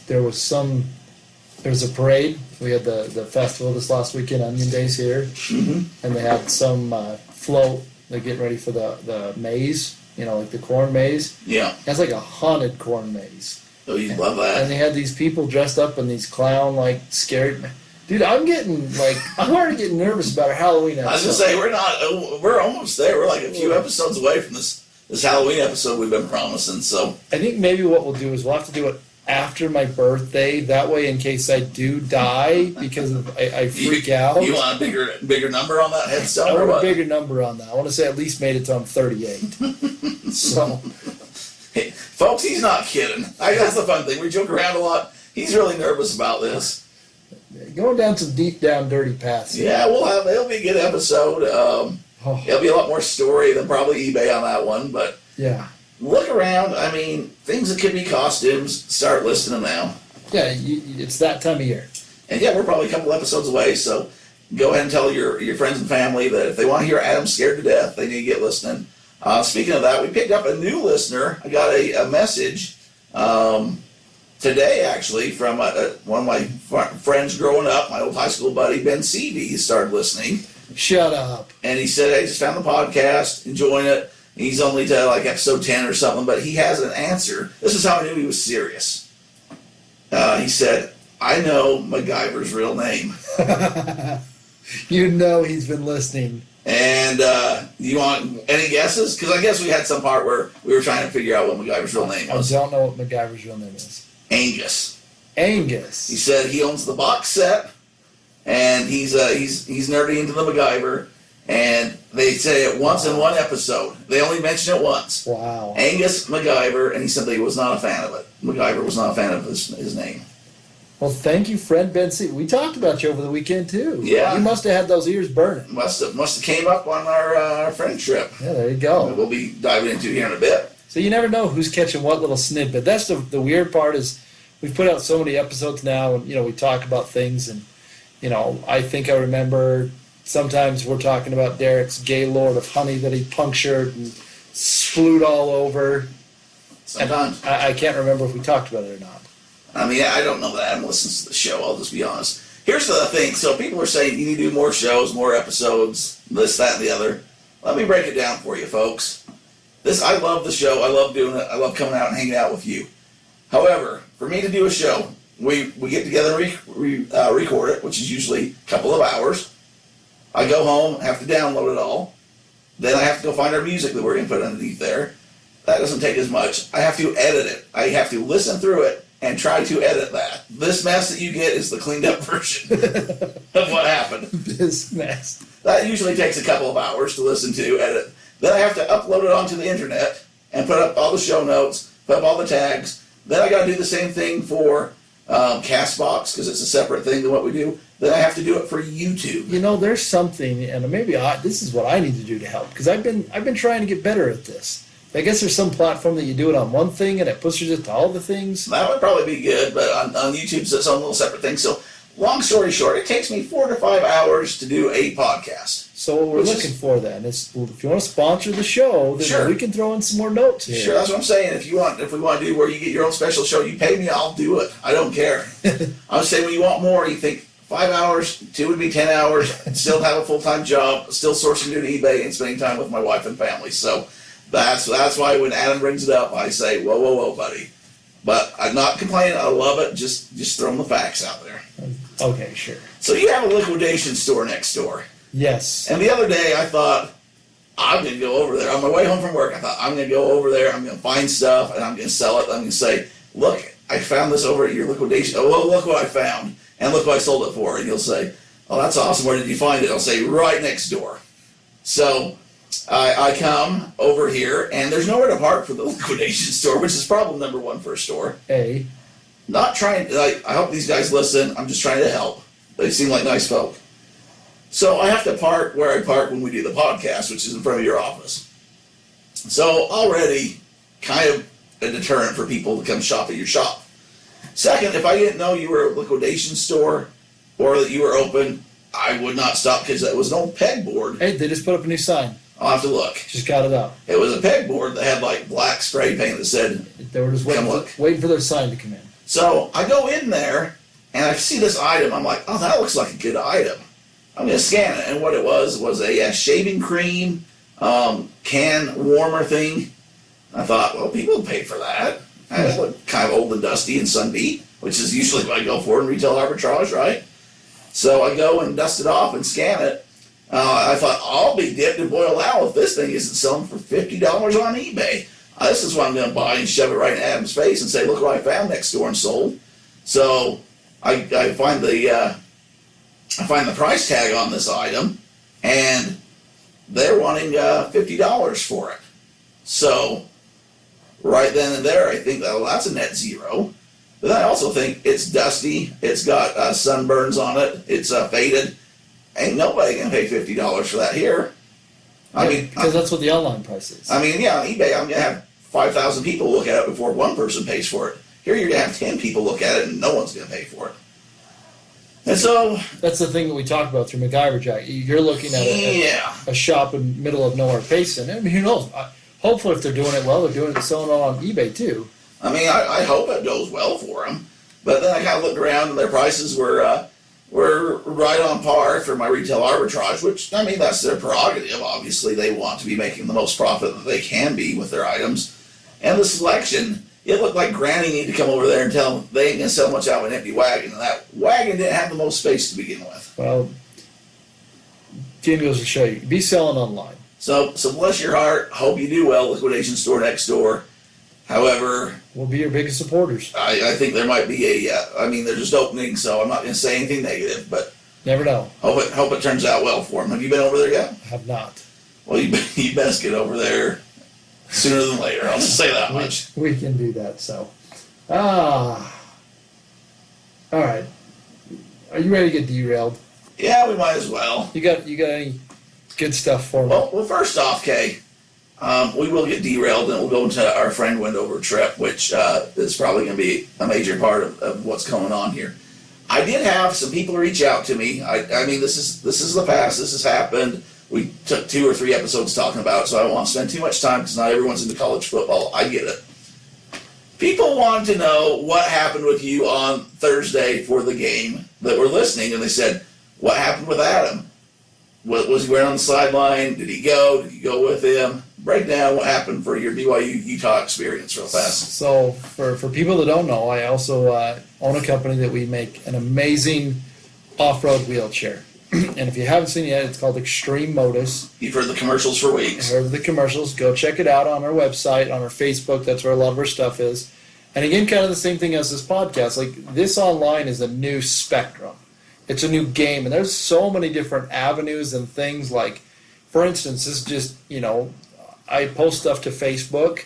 There was a parade. We had the festival this last weekend, Onion Days here, Mm-hmm. and they had some float. They're getting ready for the maze, like the corn maze. Yeah. It's like a haunted corn maze. Oh, you love that. And they had these people dressed up in these clown, scared. Dude, I'm already getting nervous about our Halloween episode. I was gonna say we're almost there. We're like a few episodes away from this Halloween episode we've been promising. So I think maybe what we'll do is we'll have to do it after my birthday. That way, in case I do die because I freak out. You want a bigger number on that headstone? I or want what? a bigger number on that. I want to say at least made it till I'm 38. So, Hey, folks, he's not kidding. That's the fun thing. We joke around a lot. He's really nervous about this. going down some deep down dirty paths. Yeah, it'll be a good episode. Oh, It'll be a lot more story than probably eBay on that one, but yeah. look around. Things that could be costumes, start listing them now. Yeah, it's that time of year. And yeah, we're probably a couple episodes away, so go ahead and tell your friends and family that if they want to hear Adam scared to death, they need to get listening. Speaking of that, we picked up a new listener. I got a message today, actually, from one of my friends growing up, my old high school buddy, Ben Seavey. He started listening. Shut up. And he said, I just found the podcast, enjoying it. He's only to like episode 10 or something, but he has an answer. This is how I knew he was serious. He said, I know MacGyver's real name. You know he's been listening. And you want any guesses? Because I guess we had some part where we were trying to figure out what MacGyver's real name was. I don't know what MacGyver's real name is. Angus. Angus. He said he owns the box set, and he's nerdy into the MacGyver, and they say it once in one episode. They only mention it once. Wow. Angus MacGyver, and he said that he was not a fan of it. MacGyver was not a fan of his name. Well, thank you, friend Ben C. We talked about you over the weekend, too. Yeah. You must have had those ears burning. Must have came up on our friend trip. Yeah, there you go. We'll be diving into here in a bit. So you never know who's catching what little snippet. That's the weird part is we've put out so many episodes now, and, we talk about things, and, I think I remember sometimes we're talking about Derek's Gaylord of honey that he punctured and sploot all over. Sometimes. And I can't remember if we talked about it or not. I mean, I don't know that Adam listens to the show, I'll just be honest. Here's the thing. So people are saying you need to do more shows, more episodes, this, that, and the other. Let me break it down for you, folks. I love the show. I love doing it. I love coming out and hanging out with you. However, for me to do a show, we get together and record it, which is usually a couple of hours. I go home, have to download it all. Then I have to go find our music that we're going to put underneath there. That doesn't take as much. I have to edit it. I have to listen through it and try to edit that. This mess that you get is the cleaned up version of what happened. This mess. That usually takes a couple of hours to listen to, edit. Then I have to upload it onto the internet and put up all the show notes, put up all the tags. Then I got to do the same thing for Castbox because it's a separate thing than what we do. Then I have to do it for YouTube. There's something, and maybe this is what I need to do to help because I've been trying to get better at this. I guess there's some platform that you do it on one thing and it pushes it to all the things. That would probably be good, but on YouTube it's its own little separate thing. So, long story short, it takes me 4 to 5 hours to do a podcast. So what we're looking for then is, if you want to sponsor the show, then Sure. we can throw in some more notes here. Sure, that's what I'm saying. If we want to do where you get your own special show, you pay me, I'll do it. I don't care. I'm saying when you want more, you think 5 hours, 2 would be 10 hours, still have a full-time job, still sourcing through eBay and spending time with my wife and family. So that's why when Adam brings it up, I say, whoa, buddy. But I'm not complaining. I love it. Just throwing the facts out there. Okay, sure. So you have a liquidation store next door. Yes. And the other day I thought, I'm going to go over there. On my way home from work, I thought, I'm going to go over there. I'm going to find stuff, and I'm going to sell it. I'm going to say, look, I found this over at your liquidation. Oh, well, look what I found. And look what I sold it for. And you'll say, oh, that's awesome. Where did you find it? I'll say, right next door. So I come over here, and there's nowhere to park for the liquidation store, which is problem number one for a store. Not trying, I hope these guys listen. I'm just trying to help. They seem like nice folk. So I have to park where I park when we do the podcast, which is in front of your office. So already kind of a deterrent for people to come shop at your shop. Second, if I didn't know you were a liquidation store or that you were open, I would not stop because that was an old pegboard. Hey, they just put up a new sign. I'll have to look. Just got it up. It was a pegboard that had like black spray paint that said, they were just waiting for their sign to come in. So I go in there and I see this item. I'm like, oh, that looks like a good item. I'm going to scan it. And what it was a shaving cream can warmer thing. I thought, well, people would pay for that. And it looked kind of old and dusty and sunbeat, which is usually what I go for in retail arbitrage, right? So I go and dust it off and scan it. I thought, I'll be dipped in boiled owl if this thing isn't selling for $50 on eBay. This is what I'm going to buy and shove it right in Adam's face and say, look what I found next door and sold. So I find the price tag on this item, and they're wanting $50 for it. So right then and there, I think, well, that's a net zero. But then I also think it's dusty. It's got sunburns on it. It's faded. Ain't nobody gonna pay $50 for that here. I mean, because that's what the online price is. I mean, yeah, on eBay, I'm gonna have 5,000 people look at it before one person pays for it. Here, you're gonna have 10 people look at it, and no one's gonna pay for it. And so, That's the thing that we talked about through MacGyver Jack. You're looking at a shop in the middle of nowhere Payson. I mean, who knows? Hopefully, if they're doing it well, they're doing it selling it on eBay too. I mean, I hope it goes well for them. But then I kind of looked around and their prices were right on par for my retail arbitrage, which, I mean, that's their prerogative. Obviously, they want to be making the most profit that they can be with their items. And the selection, it looked like Granny needed to come over there and tell them they ain't going to sell much out of an empty wagon. And that wagon didn't have the most space to begin with. Well, Jim goes to show you. Be selling online. So bless your heart. Hope you do well, Liquidation Store next door. However, we'll be your biggest supporters. I think there might be I mean, they're just opening, so I'm not going to say anything negative, but never know. Hope it turns out well for them. Have you been over there yet? I have not. Well, you best get over there sooner than later. I'll just say that much. We can do that. So, all right. Are you ready to get derailed? Yeah, we might as well. You got any good stuff for me? Well, first off, Kay, we will get derailed and we'll go into our friend Wendover trip, which is probably going to be a major part of what's going on here. I did have some people reach out to me. I mean, this is the past. This has happened. We took 2 or 3 episodes talking about it, so I don't want to spend too much time because not everyone's into college football. I get it. People wanted to know what happened with you on Thursday for the game that were listening, and they said, what happened with Adam? What was he wearing on the sideline? Did he go? Did you go with him? Break down what happened for your BYU Utah experience real fast. So for people that don't know, I also own a company that we make an amazing off-road wheelchair. And if you haven't seen it yet, it's called Extreme Modus. You've heard the commercials for weeks. Heard the commercials. Go check it out on our website, on our Facebook. That's where a lot of our stuff is. And again, kind of the same thing as this podcast. Like, this online is a new spectrum. It's a new game, and there's so many different avenues and things. Like, for instance, this is just, I post stuff to Facebook,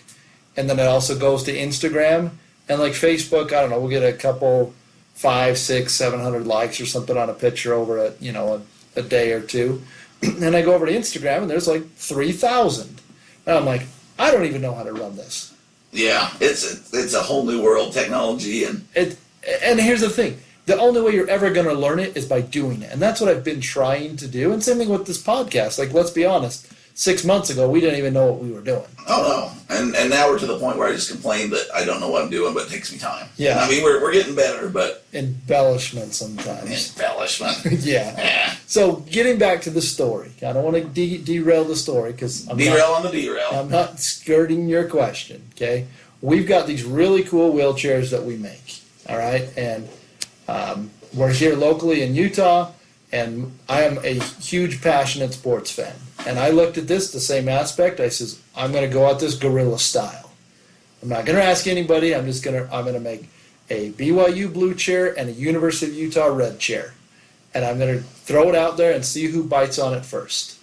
and then it also goes to Instagram. And like Facebook, I don't know, we'll get a couple 500, 600, 700 likes or something on a picture over a day or two. And I go over to Instagram and there's like 3,000. And I'm like, I don't even know how to run this. Yeah, it's a whole new world, technology, and here's the thing. The only way you're ever going to learn it is by doing it. And that's what I've been trying to do. And same thing with this podcast. Like, let's be honest. 6 months ago, we didn't even know what we were doing. Oh, no. And now we're to the point where I just complain that I don't know what I'm doing, but it takes me time. Yeah. I mean, we're getting better, but... Embellishment sometimes. Embellishment. Yeah. So, getting back to the story. I don't want to derail the story, because on the derail. I'm not skirting your question, okay? We've got these really cool wheelchairs that we make, all right? And we're here locally in Utah, and I am a huge, passionate sports fan. And I looked at this, the same aspect. I says, I'm going to go at this guerrilla style. I'm not going to ask anybody. I'm going to make a BYU blue chair and a University of Utah red chair. And I'm going to throw it out there and see who bites on it first.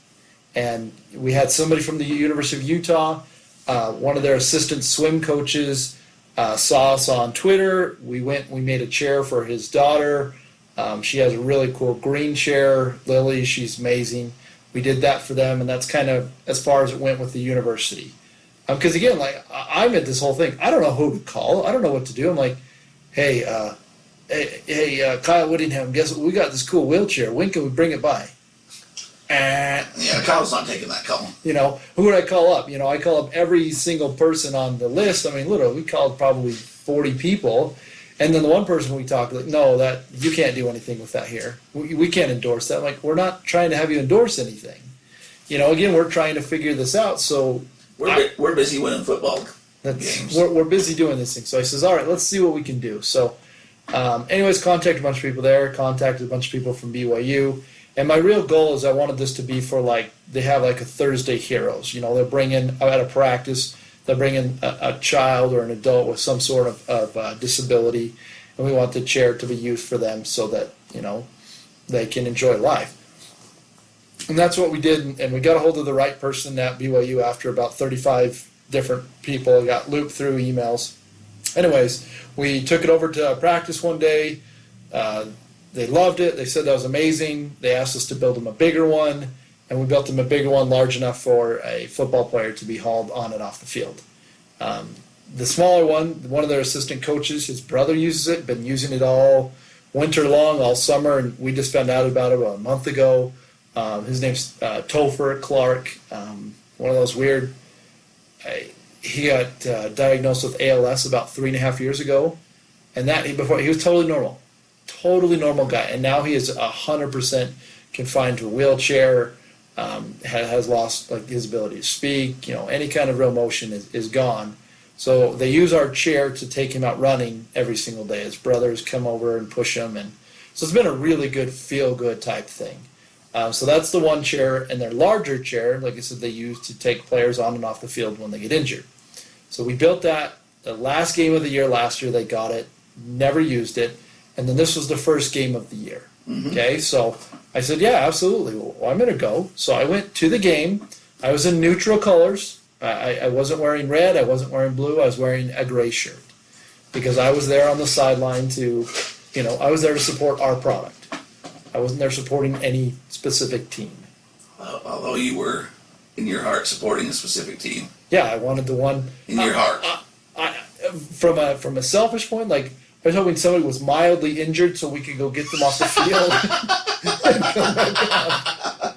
And we had somebody from the University of Utah, one of their assistant swim coaches, saw us on Twitter. We made a chair for his daughter. She has a really cool green chair. Lily, she's amazing. We did that for them, and that's kind of as far as it went with the university. Because again, like, I'm at this whole thing. I don't know who to call. I don't know what to do. I'm like, hey, Kyle Whittingham, guess what? We got this cool wheelchair. When can we bring it by? Yeah, Kyle's not taking that call. Who would I call up? I call up every single person on the list. I mean, literally, we called probably 40 people. And then the one person we talked, like, no, that you can't do anything with that here. We can't endorse that. Like, we're not trying to have you endorse anything. Again, we're trying to figure this out. So we're busy winning football games. We're busy doing this thing. So I says, all right, let's see what we can do. So, anyways, contacted a bunch of people there. Contacted a bunch of people from BYU. And my real goal is I wanted this to be for, like, they have like a Thursday Heroes. They're bringing at a practice. They're bringing a child or an adult with some sort of disability, and we want the chair to be used for them so that, they can enjoy life. And that's what we did, and we got a hold of the right person at BYU after about 35 different people got looped through emails. Anyways, we took it over to practice one day. They loved it. They said that was amazing. They asked us to build them a bigger one. And we built them a bigger one, large enough for a football player to be hauled on and off the field. The smaller one of their assistant coaches, his brother uses it, been using it all winter long, all summer, and we just found out about it about a month ago. His name's Topher Clark. One of those weird. He got diagnosed with ALS about 3.5 years ago, and before he was totally normal guy, and now he is 100% confined to a wheelchair. Has lost like his ability to speak. Any kind of real motion is gone. So they use our chair to take him out running every single day. His brothers come over and push him, and so it's been a really good feel-good type thing. So that's the one chair, and their larger chair, like I said, they use to take players on and off the field when they get injured. So we built that. The last game of the year last year, they got it, never used it, and then this was the first game of the year. Mm-hmm. Okay, so I said, yeah, absolutely. Well, I'm going to go. So I went to the game. I was in neutral colors. I wasn't wearing red. I wasn't wearing blue. I was wearing a gray shirt because I was there on the sideline to, I was there to support our product. I wasn't there supporting any specific team. Although you were, in your heart, supporting a specific team. Yeah, I wanted the one. In your heart. From a selfish point, like, I was hoping somebody was mildly injured so we could go get them off the field. And come back on.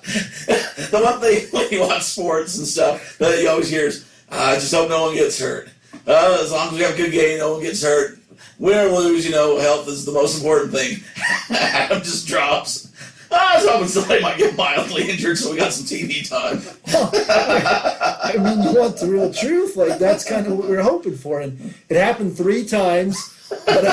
The one thing when you watch sports and stuff that you always hear is, I just hope no one gets hurt. As long as we have a good game, no one gets hurt. Win or lose, health is the most important thing. Adam just drops. I was hoping somebody might get mildly injured so we got some TV time. I mean, you want the real truth. Like, that's kind of what we were hoping for. And it happened 3 times. But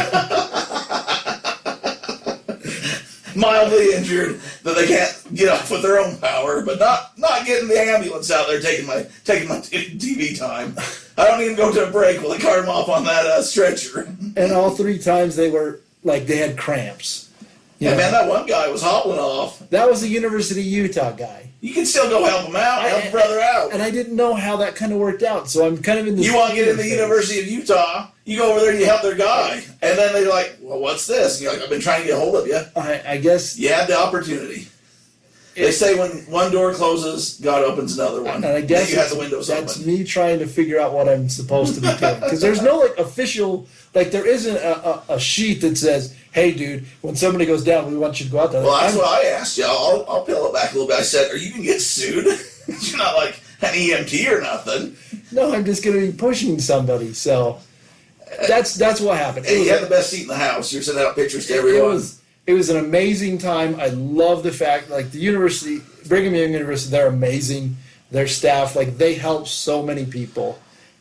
mildly injured that they can't get off with their own power, but not getting the ambulance out there taking my TV time. I don't even go to a break while they cart them off on that stretcher. And all 3 times they were like they had cramps. Yeah, man, that one guy was hobbling off. That was the University of Utah guy. You can still go help him out, help your brother out. And I didn't know how that kind of worked out, so I'm kind of in this. You want to get in the University of Utah? You go over there and you help their guy, and then they're like, "Well, what's this?" And you're like, "I've been trying to get a hold of you." I guess you had the opportunity. They say when one door closes, God opens another one. And I guess you have the windows that's open. me trying to figure out what I'm supposed to be doing because there's no official there isn't a sheet that says, "Hey, dude, when somebody goes down, we want you to go out there." Well, that's what I asked you. I'll peel it back a little bit. I said, "Are you gonna get sued?" You're not like an EMT or nothing. No, I'm just gonna be pushing somebody. So that's what happened. And you had the best seat in the house. You're sending out pictures to everyone. It was an amazing time. I love the fact, the university, Brigham Young University, they're amazing. Their staff, they help so many people.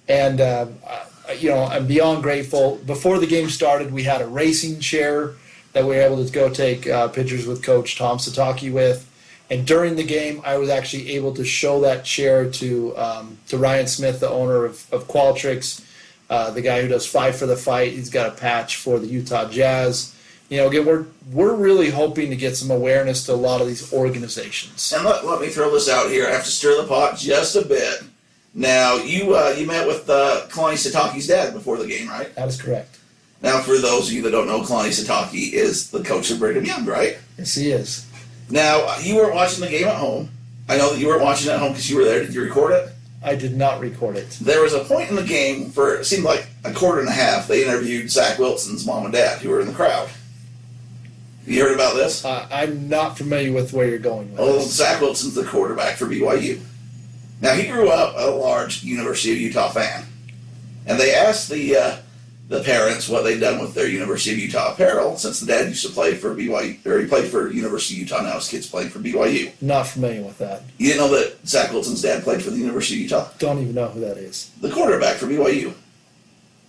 And, I'm beyond grateful. Before the game started, we had a racing chair that we were able to go take pictures with Coach Tom Sataki with. And during the game, I was actually able to show that chair to Ryan Smith, the owner of Qualtrics, the guy who does Fight for the Fight. He's got a patch for the Utah Jazz. Again, we're really hoping to get some awareness to a lot of these organizations. And let me throw this out here. I have to stir the pot just a bit. Now, you met with Kalani Sitake's dad before the game, right? That is correct. Now, for those of you that don't know, Kalani Sitake is the coach of Brigham Young, right? Yes, he is. Now, you weren't watching the game at home. I know that you weren't watching it at home because you were there. Did you record it? I did not record it. There was a point in the game for, it seemed like a quarter and a half, they interviewed Zach Wilson's mom and dad who were in the crowd. You heard about this? I'm not familiar with where you're going with this. Zach Wilson's the quarterback for BYU. Now, he grew up a large University of Utah fan. And they asked the parents what they'd done with their University of Utah apparel since the dad used to play for BYU, or he played for University of Utah, now his kid's playing for BYU. Not familiar with that. You didn't know that Zach Wilson's dad played for the University of Utah? Don't even know who that is. The quarterback for BYU.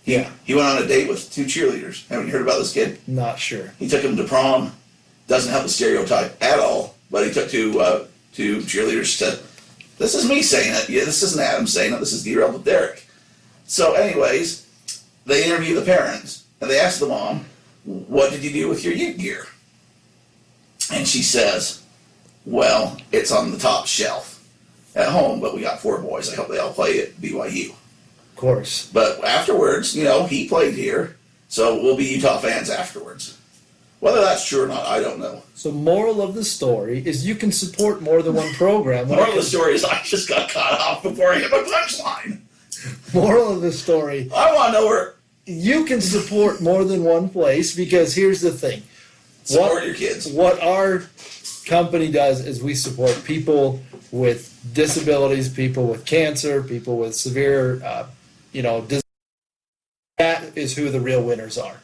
Yeah. He went on a date with 2 cheerleaders. Haven't you heard about this kid? Not sure. He took him to prom. Doesn't have the stereotype at all, but he took 2 cheerleaders to... This is me saying it. Yeah, this isn't Adam saying it. This is Derailed with Derek. So anyways, they interview the parents, and they ask the mom, "What did you do with your Ute gear?" And she says, "Well, it's on the top shelf at home, but we got 4 boys. I hope they all play at BYU." Of course. But afterwards, he played here, so we'll be Utah fans afterwards. Whether that's true or not, I don't know. So moral of the story is you can support more than one program. Moral of the story is I just got cut off before I hit my punchline. Moral of the story. I want to know where... You can support more than one place because here's the thing. Support your kids. What our company does is we support people with disabilities, people with cancer, people with severe, disease. That is who the real winners are.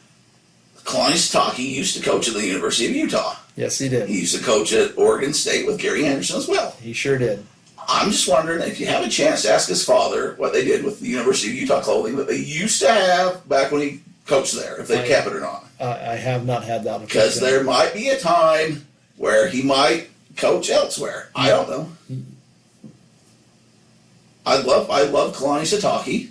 Kalani Sitake used to coach at the University of Utah. Yes, he did. He used to coach at Oregon State with Gary Anderson as well. He sure did. I'm just wondering if you have a chance to ask his father what they did with the University of Utah clothing that they used to have back when he coached there, if they kept it or not. I have not had that. Because there might be a time where he might coach elsewhere. I don't know. I love Kalani Sitake.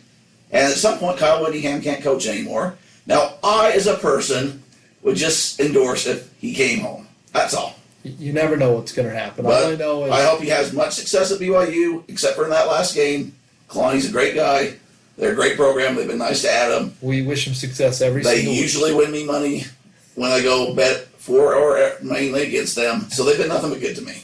And at some point, Kyle Whittingham can't coach anymore. Now, I, as a person, would just endorse if he came home. That's all. You never know what's going to happen. But all I know is I hope he has much success at BYU, except for in that last game. Kalani's a great guy. They're a great program. They've been nice to Adam. we wish him success every They single week. usually win me money when I go bet for or mainly against them. So they've been nothing but good to me.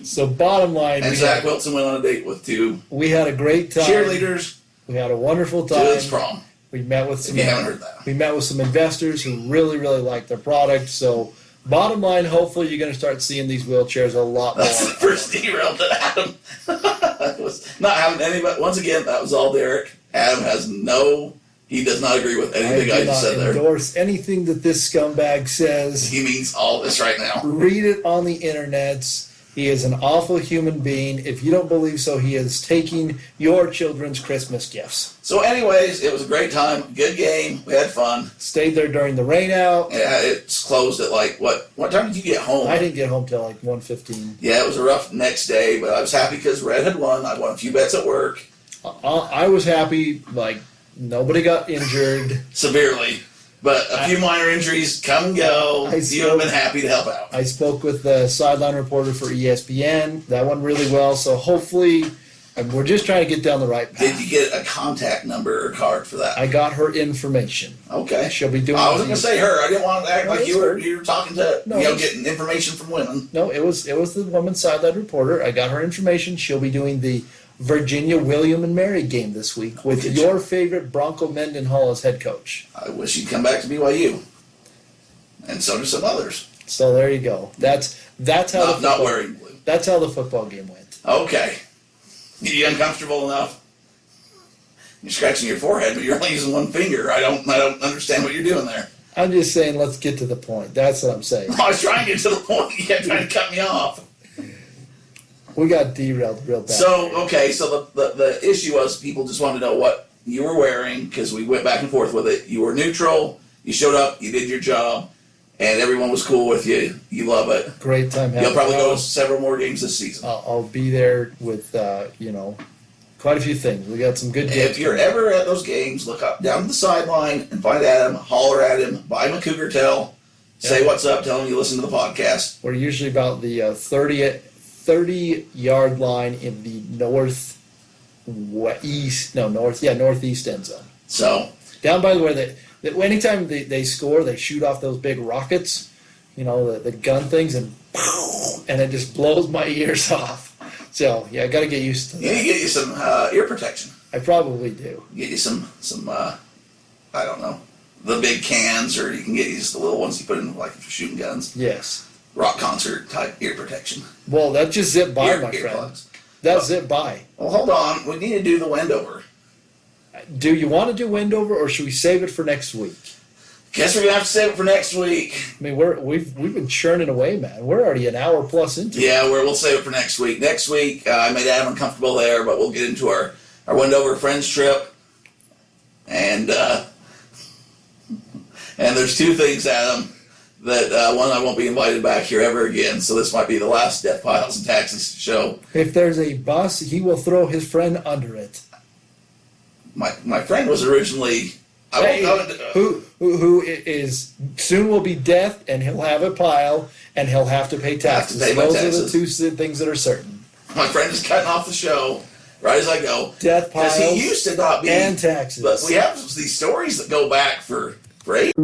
So bottom line, And Zach Wilson went on a date with two we had a great time. cheerleaders We had a wonderful to time. his prom. We met with If some. you haven't heard that. We met with some investors who really, really liked their product. So, bottom line, hopefully, you're going to start seeing these wheelchairs a lot more. That's the first derail to Adam. It was not having anybody. Once again, that was all Derek. Adam he does not agree with anything I do just not said there. endorse anything that this scumbag says. He means all this right now. Read it on the internets. He is an awful human being. If you don't believe so, he is taking your children's Christmas gifts. So, anyways, it was a great time. Good game. We had fun. Stayed there during the rain out. Yeah, it's closed at like what time did you get home? I didn't get home till like 1:15. Yeah, it was a rough next day, but I was happy because Red had won. I won a few bets at work. I was happy. Like, nobody got injured. Severely. But a few minor injuries come and go. You would have been happy to help out. I spoke with the sideline reporter for ESPN. That went really well. So hopefully, we're just trying to get down the right path. Did you get a contact number or card for that? I got her information. Okay. She'll be doing. I wasn't going to say her. I didn't want to act No, like it's you were her. talking to, No, getting information from women. No, it was the woman's sideline reporter. I got her information. She'll be doing the Virginia William and Mary game this week with your favorite Bronco Mendenhall as head coach. I wish you'd come back to BYU. And so do some others. So there you go. That's how Not wearing blue. That's how the football game went. Okay. You uncomfortable enough? You're scratching your forehead, but you're only using one finger. I don't understand what you're doing there. I'm just saying, let's get to the point. That's what I'm saying. I was trying to get to the point. You kept trying to cut me off. We got derailed real bad. So the issue was people just wanted to know what you were wearing because we went back and forth with it. You were neutral. You showed up. You did your job. And everyone was cool with you. You love it. Great time having. You'll probably go to several more games this season. I'll be there with quite a few things. We got some good games. If you're ever at those games, look up down to the sideline and find Adam, holler at him, buy him a Cougar Tail, say what's up, tell him you listen to the podcast. We're usually about the 30-yard line in the northeast end zone. So Down by where anytime they score, they shoot off those big rockets, the gun things, and it just blows my ears off. So yeah, I got to get used to that. you need to get you some ear protection. I probably do. Get you some I don't know, the big cans, or you can get you just the little ones you put in like if you're shooting guns. Yes. Rock concert type ear protection. Well, that just zipped by, my friend. Earplugs. That zipped by. Well, hold on. We need to do the Wendover. Do you want to do Wendover, or should we save it for next week? Guess we're gonna have to save it for next week. I mean, we've been churning away, man. We're already an hour plus into it. Yeah, we'll save it for next week. Next week, I made Adam uncomfortable there, but we'll get into our Wendover Friends trip. And there's two things, Adam, that one, I won't be invited back here ever again, so this might be the last DeathPiles and Taxes show. If there's a bus, he will throw his friend under it. My friend was originally... Who is soon will be death, and he'll have a pile, and he'll have to pay taxes. Have to pay my Those taxes. are the two things that are certain. My friend is cutting off the show right as I go. Death Because piles he used to not be... and taxes. But we have these stories that go back for 8